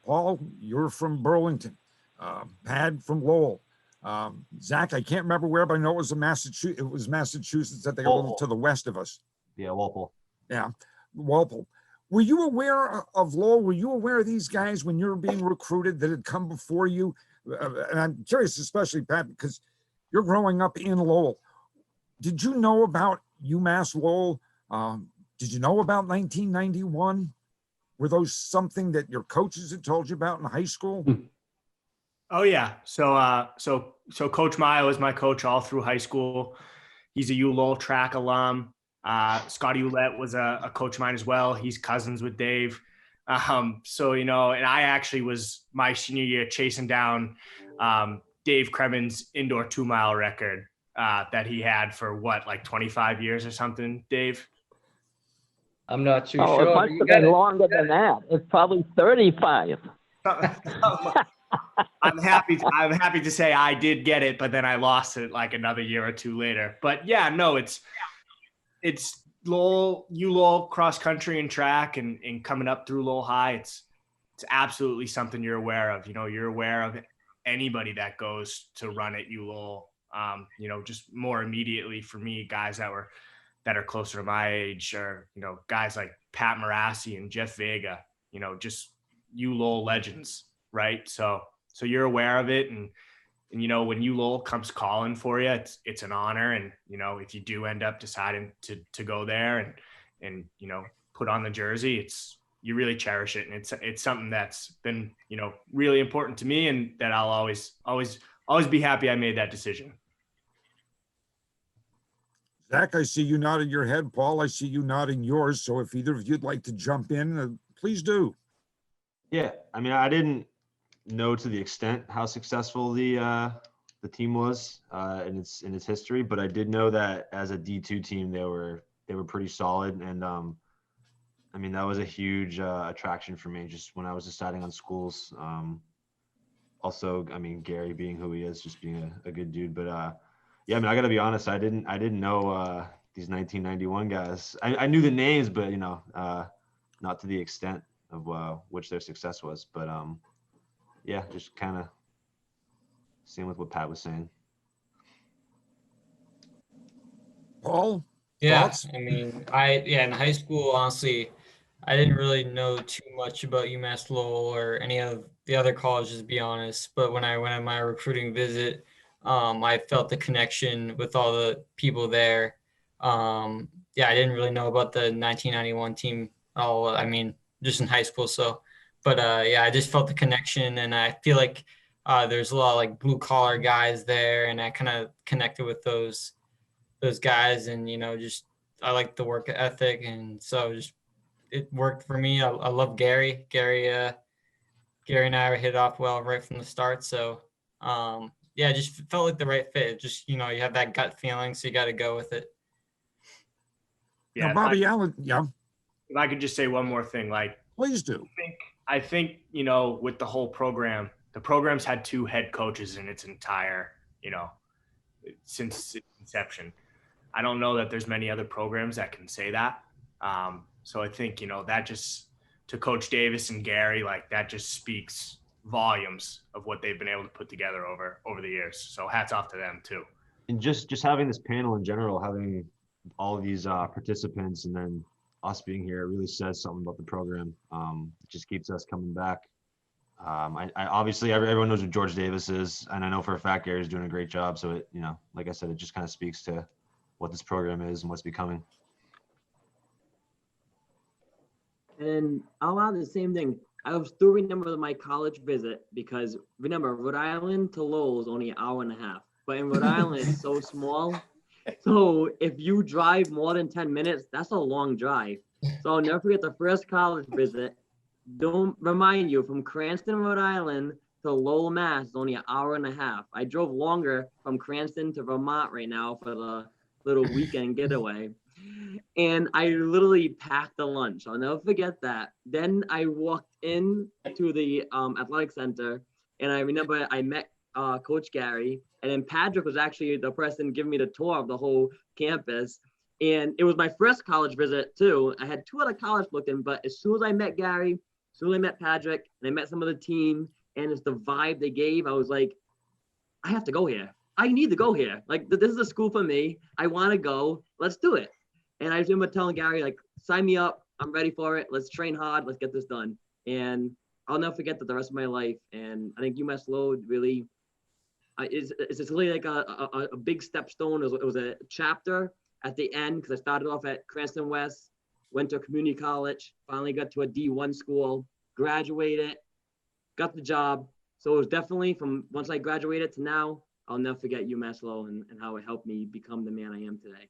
Paul, you're from Burlington. Pad from Lowell. Zach, I can't remember where, but I know it was Massachusetts that they were a little to the west of us. Yeah, Walpole. Yeah, Walpole. Were you aware of Lowell? Were you aware of these guys when you were being recruited that had come before you? And I'm curious, especially Pat, because you're growing up in Lowell. Did you know about UMass Lowell? Did you know about 1991? Were those something that your coaches had told you about in high school? Oh yeah. So Coach Maya was my coach all through high school. He's a ULowell track alum. Scotty Ouellette was a coach of mine as well. He's cousins with Dave. So, and I actually was my senior year chasing down Dave Kremen's indoor 2-mile record that he had for like 25 years or something, Dave? I'm not too Oh, sure. it must have been longer than that. It's probably 35. I'm happy to say I did get it, but then I lost it like another year or two later. But yeah, no, it's Lowell cross country and track and coming up through Lowell High. It's absolutely something you're aware of. You're aware of anybody that goes to run at Lowell. Just more immediately for me, guys that are closer to my age, or guys like Pat Marassi and Jeff Vega. Just Lowell legends, right? So you're aware of it, and when Lowell comes calling for you, it's an honor. And if you do end up deciding to go there and put on the jersey, you really cherish it, and it's something that's been really important to me, and that I'll always be happy I made that decision. Zach, I see you nodding your head. Paul, I see you nodding yours. So if either of you'd like to jump in, please do. Yeah, I mean, I didn't know to the extent how successful the team was in its history, but I did know that as a D2 team, they were pretty solid, and I mean, that was a huge attraction for me just when I was deciding on schools. Also, I mean, Gary being who he is, just being a good dude, but yeah, I mean, I got to be honest, I didn't know these 1991 guys. I knew the names, but not to the extent of which their success was. But yeah, just kind of same with what Pat was saying. Paul? Yeah, Thoughts? I mean, in high school, honestly, I didn't really know too much about UMass Lowell or any of the other colleges, to be honest. But when I went on my recruiting visit, I felt the connection with all the people there. I didn't really know about the 1991 team. I mean, just in high school. So, but I just felt the connection, and I feel like there's a lot of like blue collar guys there, and I kind of connected with those guys, and just I like the work ethic, and so just it worked for me. I love Gary. Gary and I hit off well right from the start. So it just felt like the right fit. Just you have that gut feeling, so you got to go with it. Yeah, now, Bobby Allen. Yeah. If I could just say one more thing, please do. I think with the whole program, the program's had 2 head coaches in its entire since its inception. I don't know that there's many other programs that can say that. So I think, that just, to Coach Davis and Gary, that just speaks volumes of what they've been able to put together over the years. So hats off to them too. And just having this panel in general, having all of these participants, and then us being here, it really says something about the program. It just keeps us coming back. I obviously everyone knows who George Davis is, and I know for a fact Gary's doing a great job. So it, like I said, it just kind of speaks to what this program is and what's becoming. And I'll add the same thing. I still remember my college visit, because remember, Rhode Island to Lowell is only an hour and a half, but in Rhode Island it's so small. So if you drive more than 10 minutes, that's a long drive. So I'll never forget the first college visit. Don't remind you, from Cranston, Rhode Island to Lowell, Mass is only an hour and a half. I drove longer from Cranston to Vermont right now for the little weekend getaway. And I literally packed a lunch. I'll never forget that. Then I walked in to the athletic center, and I remember I met Coach Gary, and then Patrick was actually the person giving me the tour of the whole campus. And it was my first college visit too. I had 2 other colleges booked in, but as soon as I met Gary, as soon as I met Patrick, and I met some of the team, and it's the vibe they gave, I was like, I have to go here. I need to go here. This is a school for me. I want to go. Let's do it. And I remember telling Gary, sign me up. I'm ready for it. Let's train hard. Let's get this done. And I'll never forget that the rest of my life. And I think UMass Lowell really it's really like a big stepstone. It was a chapter at the end, because I started off at Cranston West, went to a community college, finally got to a D1 school, graduated, got the job, So it was definitely from once I graduated to now, I'll never forget UMass Lowell and how it helped me become the man I am today.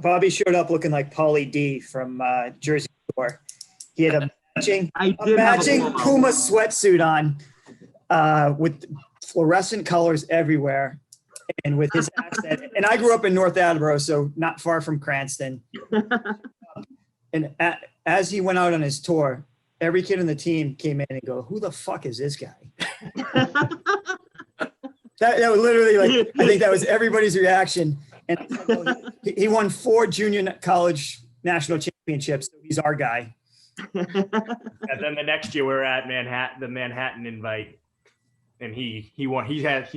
Bobby showed up looking like Paulie D from Jersey Shore. He had a matching Puma sweatsuit on with fluorescent colors everywhere and with his accent. And I grew up in North Attleboro, so not far from Cranston. And as he went out on his tour, every kid on the team came in and go, "Who the fuck is this guy?" that was literally like, I think that was everybody's reaction. And he won 4 junior college national championships. So he's our guy. And then the next year we're at the Manhattan invite, and he's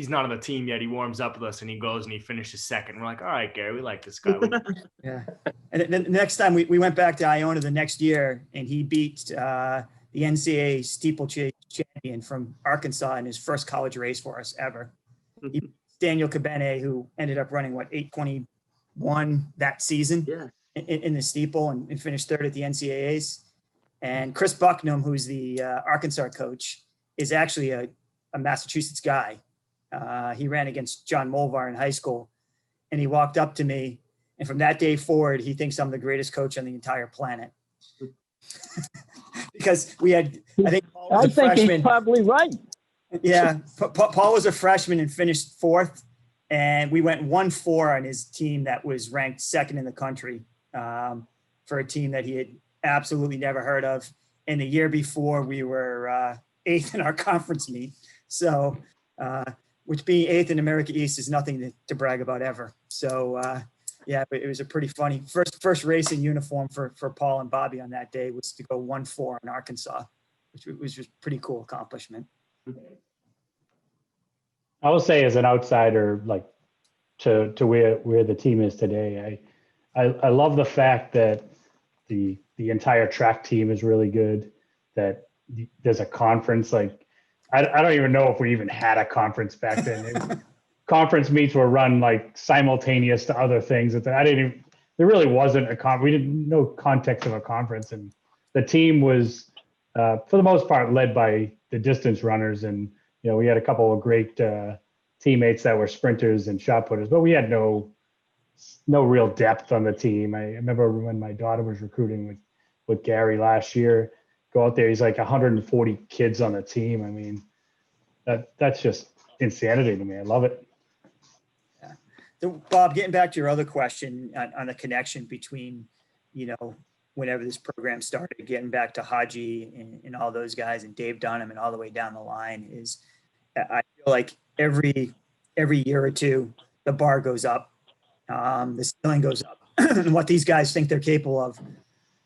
not on the team yet. He warms up with us and he goes and he finishes second. We're like, all right, Gary, we like this guy. Yeah. And then the next time we went back to Iona the next year, and he beat the NCAA steeplechase champion from Arkansas in his first college race for us ever. He beat Daniel Cabene, who ended up running 8:21 that season in the steeple and finished third at the NCAAs. And Chris Bucknam, who's the Arkansas coach, is actually a Massachusetts guy. He ran against John Mulvar in high school, and he walked up to me, and from that day forward, he thinks I'm the greatest coach on the entire planet. Because we had, I think Paul was a freshman. He's probably right. Yeah, Paul was a freshman and finished 4th, and we went 1-4 on his team that was ranked 2nd in the country for a team that he had absolutely never heard of. And the year before, we were 8th in our conference meet. So, which being 8th in America East is nothing to brag about ever. So, yeah, but it was a pretty funny first race in uniform for Paul and Bobby on that day was to go 1-4 in Arkansas, which was just pretty cool accomplishment. I will say, as an outsider, like to where the team is today, I love the fact that the entire track team is really good, that there's a conference. Like I don't even know if we even had a conference back then. Conference meets were run like simultaneous to other things. There really wasn't a conference. We didn't know context of a conference, and the team was for the most part led by the distance runners. And we had a couple of great teammates that were sprinters and shot putters, but we had no real depth on the team. I remember when my daughter was recruiting with Gary last year, go out there, he's like 140 kids on the team. I mean, that's just insanity to me. I love it. Yeah. So Bob, getting back to your other question on the connection between, whenever this program started, getting back to Haji and all those guys and Dave Dunham and all the way down the line, is I feel like every year or two, the bar goes up, the ceiling goes up, and what these guys think they're capable of.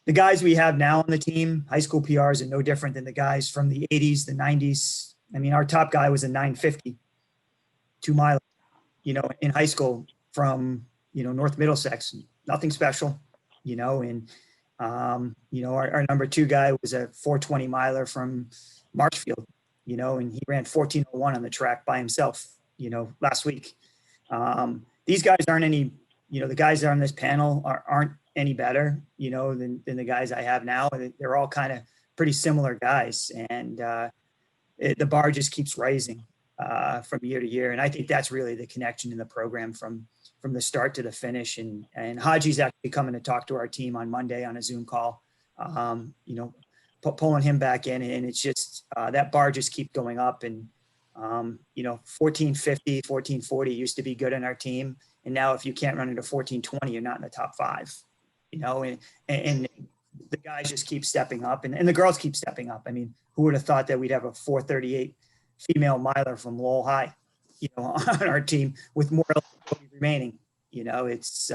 The guys we have now on the team, high school PRs, are no different than the guys from the 80s, the 90s. I mean, our top guy was a 950, 2 mile, in high school from, North Middlesex, nothing special, and, our number 2 guy was a 420 miler from Marshfield, and he ran 14:01 on the track by himself, last week. These guys aren't any, the guys that are on this panel aren't any better, than the guys I have now. They're all kind of pretty similar guys. And the bar just keeps rising from year to year. And I think that's really the connection in the program from the start to the finish. And Haji's actually coming to talk to our team on Monday on a Zoom call, pulling him back in. And it's just, that bar just keeps going up. And, 1450, 1440 used to be good in our team. And now if you can't run into 1420, you're not in the top 5, and the guys just keep stepping up and the girls keep stepping up. I mean, who would have thought that we'd have a 438 female miler from Lowell High, on our team with more remaining, it's,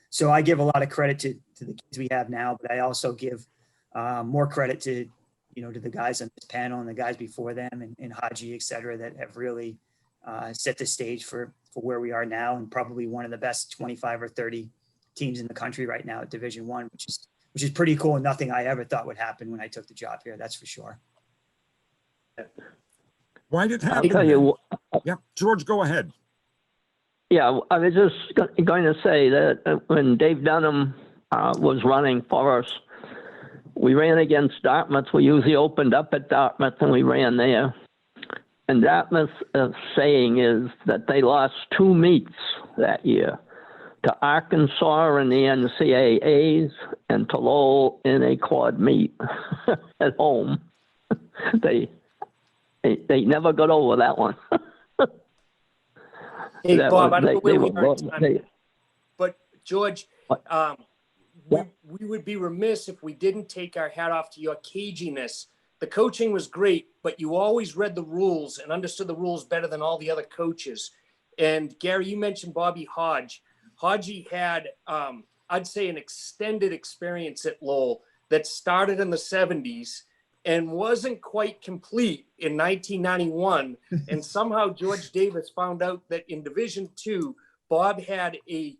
so I give a lot of credit to the kids we have now, but I also give more credit to, to the guys on this panel and the guys before them and Haji, et cetera, that have really set the stage for where we are now, and probably one of the best 25 or 30 teams in the country right now at Division I, which is pretty cool, and nothing I ever thought would happen when I took the job here. That's for sure. Why did it happen? I'll tell you. Yeah, George, go ahead. Yeah, I was just going to say that when Dave Dunham was running for us, we ran against Dartmouth. We usually opened up at Dartmouth and we ran there. And Dartmouth's saying is that they lost 2 meets that year, to Arkansas in the NCAAs and to Lowell in a quad meet at home. They never got over that one. Hey, That Bob, was- I don't know they where we were- are in time, but George, Yeah. we would be remiss if we didn't take our hat off to your caginess. The coaching was great, but you always read the rules and understood the rules better than all the other coaches. And Gary, you mentioned Bobby Hodge. Hodgie had, I'd say, an extended experience at Lowell that started in the 70s and wasn't quite complete in 1991. And somehow George Davis found out that in Division II, Bob had a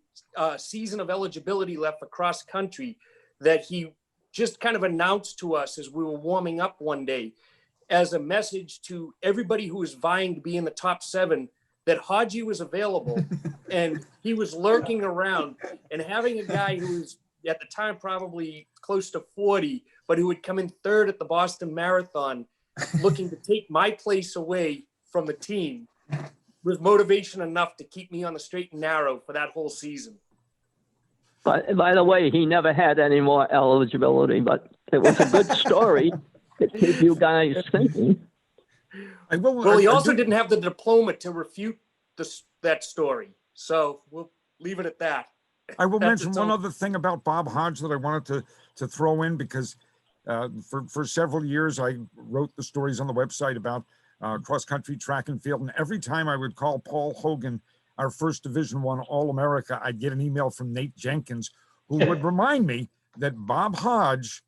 season of eligibility left for cross country that he just kind of announced to us as we were warming up one day as a message to everybody who was vying to be in the top 7 that Hodgie was available and he was lurking around, and having a guy who was at the time probably close to 40, but who would come in 3rd at the Boston Marathon looking to take my place away from the team was motivation enough to keep me on the straight and narrow for that whole season. But by the way, he never had any more eligibility, but it was a good story to keep you guys thinking. Well, he also didn't have the diploma to refute that story. So we'll leave it at that. I will That's mention its one own- other thing about Bob Hodge that I wanted to throw in, because for several years I wrote the stories on the website about cross country, track and field, and every time I would call Paul Hogan, our first Division I All-America, I'd get an email from Nate Jenkins, who would remind me that Bob Hodge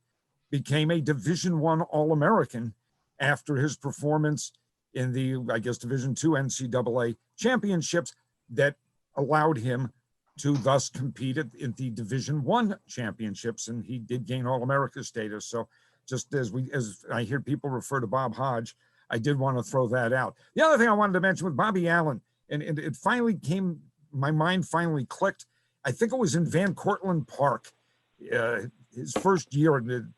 became a Division I All-American after his performance in the, I guess, Division II NCAA championships that allowed him to thus compete in the Division I championships, and he did gain All-America status. So just as I hear people refer to Bob Hodge, I did want to throw that out. The other thing I wanted to mention with Bobby Allen, and it finally came, my mind finally clicked. I think it was in Van Cortlandt Park, his first year in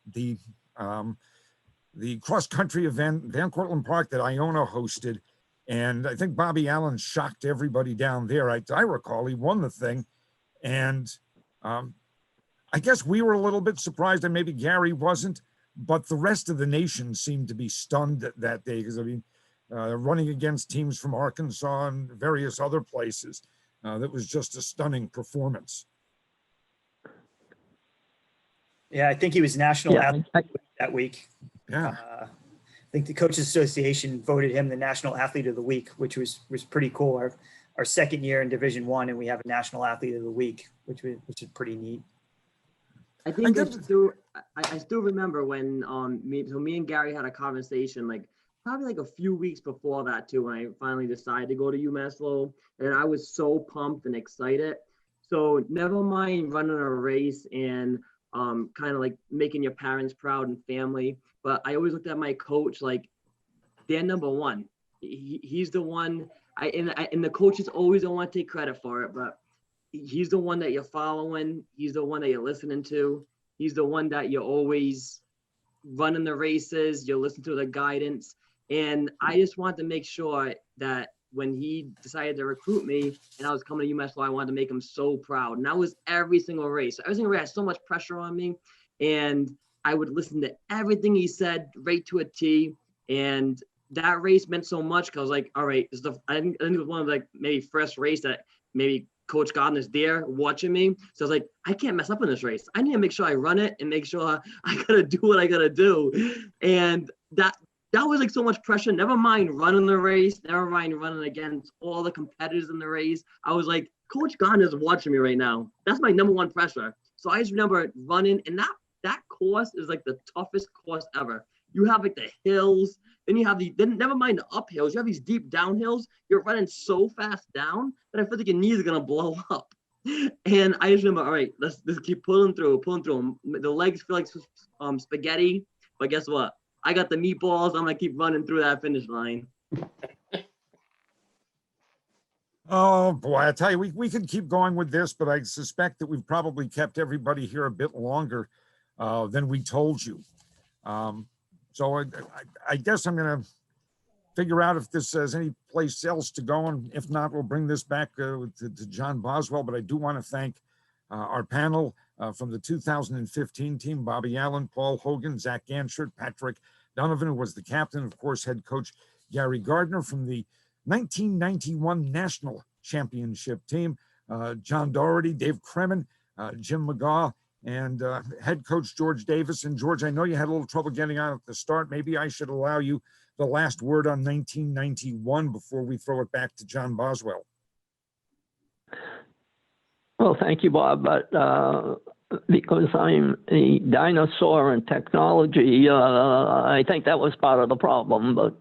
the cross country event, Van Cortlandt Park, that Iona hosted. And I think Bobby Allen shocked everybody down there. I recall he won the thing. And I guess we were a little bit surprised, and maybe Gary wasn't, but the rest of the nation seemed to be stunned that day, because I mean, running against teams from Arkansas and various other places, that was just a stunning performance. Yeah, I think he was national athlete that week. Yeah. I think the Coaches Association voted him the National Athlete of the Week, which was pretty cool. Our second year in Division I, and we have a National Athlete of the Week, which is pretty neat. I think I still remember when me and Gary had a conversation probably a few weeks before that too, when I finally decided to go to UMass Lowell, and I was so pumped and excited. So never mind running a race and kind of making your parents proud and family, but I always looked at my coach like they're number one. He's the one. And the coaches always don't want to take credit for it, but he's the one that you're following. He's the one that you're listening to. He's the one that you're always running the races. You're listening to the guidance. And I just wanted to make sure that when he decided to recruit me and I was coming to UMass Lowell, I wanted to make him so proud. And that was every single race. Every single race had so much pressure on me. And I would listen to everything he said right to a T. And that race meant so much because I was like, all right, I think it was one of maybe first race that maybe Coach Gardner's there watching me. So I was like, I can't mess up in this race. I need to make sure I run it and make sure I gotta do what I gotta do. And that was so much pressure. Never mind running the race, never mind running against all the competitors in the race. I was like, Coach Gardner's watching me right now. That's my number one pressure. So I just remember running, and that course is the toughest course ever. You have the hills, then you have then never mind the uphills, you have these deep downhills. You're running so fast down that I feel like your knees are gonna blow up. And I just remember, all right, let's keep pulling through. The legs feel like spaghetti, but guess what? I got the meatballs. I'm gonna keep running through that finish line. Oh boy, I tell you, we could keep going with this, but I suspect that we've probably kept everybody here a bit longer. than we told you. So I guess I'm going to figure out if this has any place else to go, and if not, we'll bring this back to John Boswell. But I do want to thank our panel from the 2015 team: Bobby Allen, Paul Hogan, Zach Ganshert, Patrick Donovan, who was the captain, of course, head coach Gary Gardner from the 1991 National Championship team, John Doherty, Dave Kremen, Jim McGaw, and head coach George Davis. And George, I know you had a little trouble getting on at the start. Maybe I should allow you the last word on 1991 before we throw it back to John Boswell. Well, thank you, Bob. But because I'm a dinosaur in technology, I think that was part of the problem. But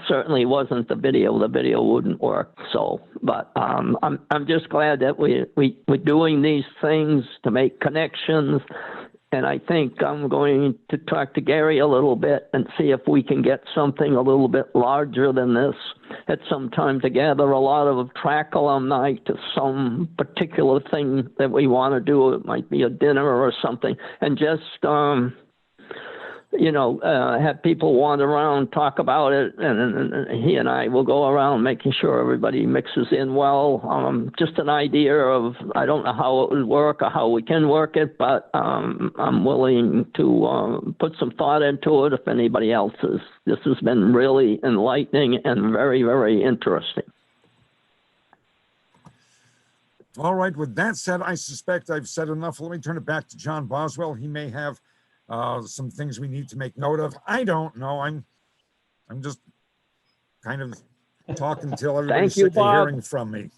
certainly wasn't the video. The video wouldn't work. So, but I'm just glad that we're doing these things to make connections. And I think I'm going to talk to Gary a little bit and see if we can get something a little bit larger than this at some time to gather a lot of track alumni to some particular thing that we want to do. It might be a dinner or something, and just have people wander around, talk about it, and he and I will go around making sure everybody mixes in well. Just an idea of, I don't know how it would work or how we can work it, but I'm willing to put some thought into it if anybody else is. This has been really enlightening and very, very interesting. All right, with that said, I suspect I've said enough. Let me turn it back to John Boswell. He may have some things we need to make note of. I don't know. I'm just kind of talking until everybody's sick of hearing from me.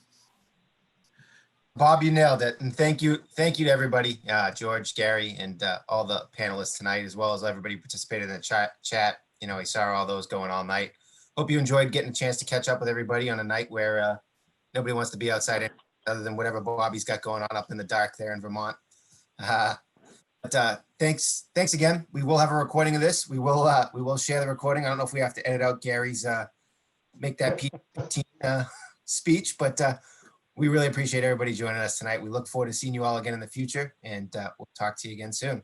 Bob, you nailed it. And thank you to everybody, George, Gary, and all the panelists tonight, as well as everybody who participated in the chat. You know, we saw all those going all night. Hope you enjoyed getting a chance to catch up with everybody on a night where nobody wants to be outside other than whatever Bobby's got going on up in the dark there in Vermont. But thanks again. We will have a recording of this. We will share the recording. I don't know if we have to edit out Gary's make that P15 speech, but we really appreciate everybody joining us tonight. We look forward to seeing you all again in the future, and we'll talk to you again soon.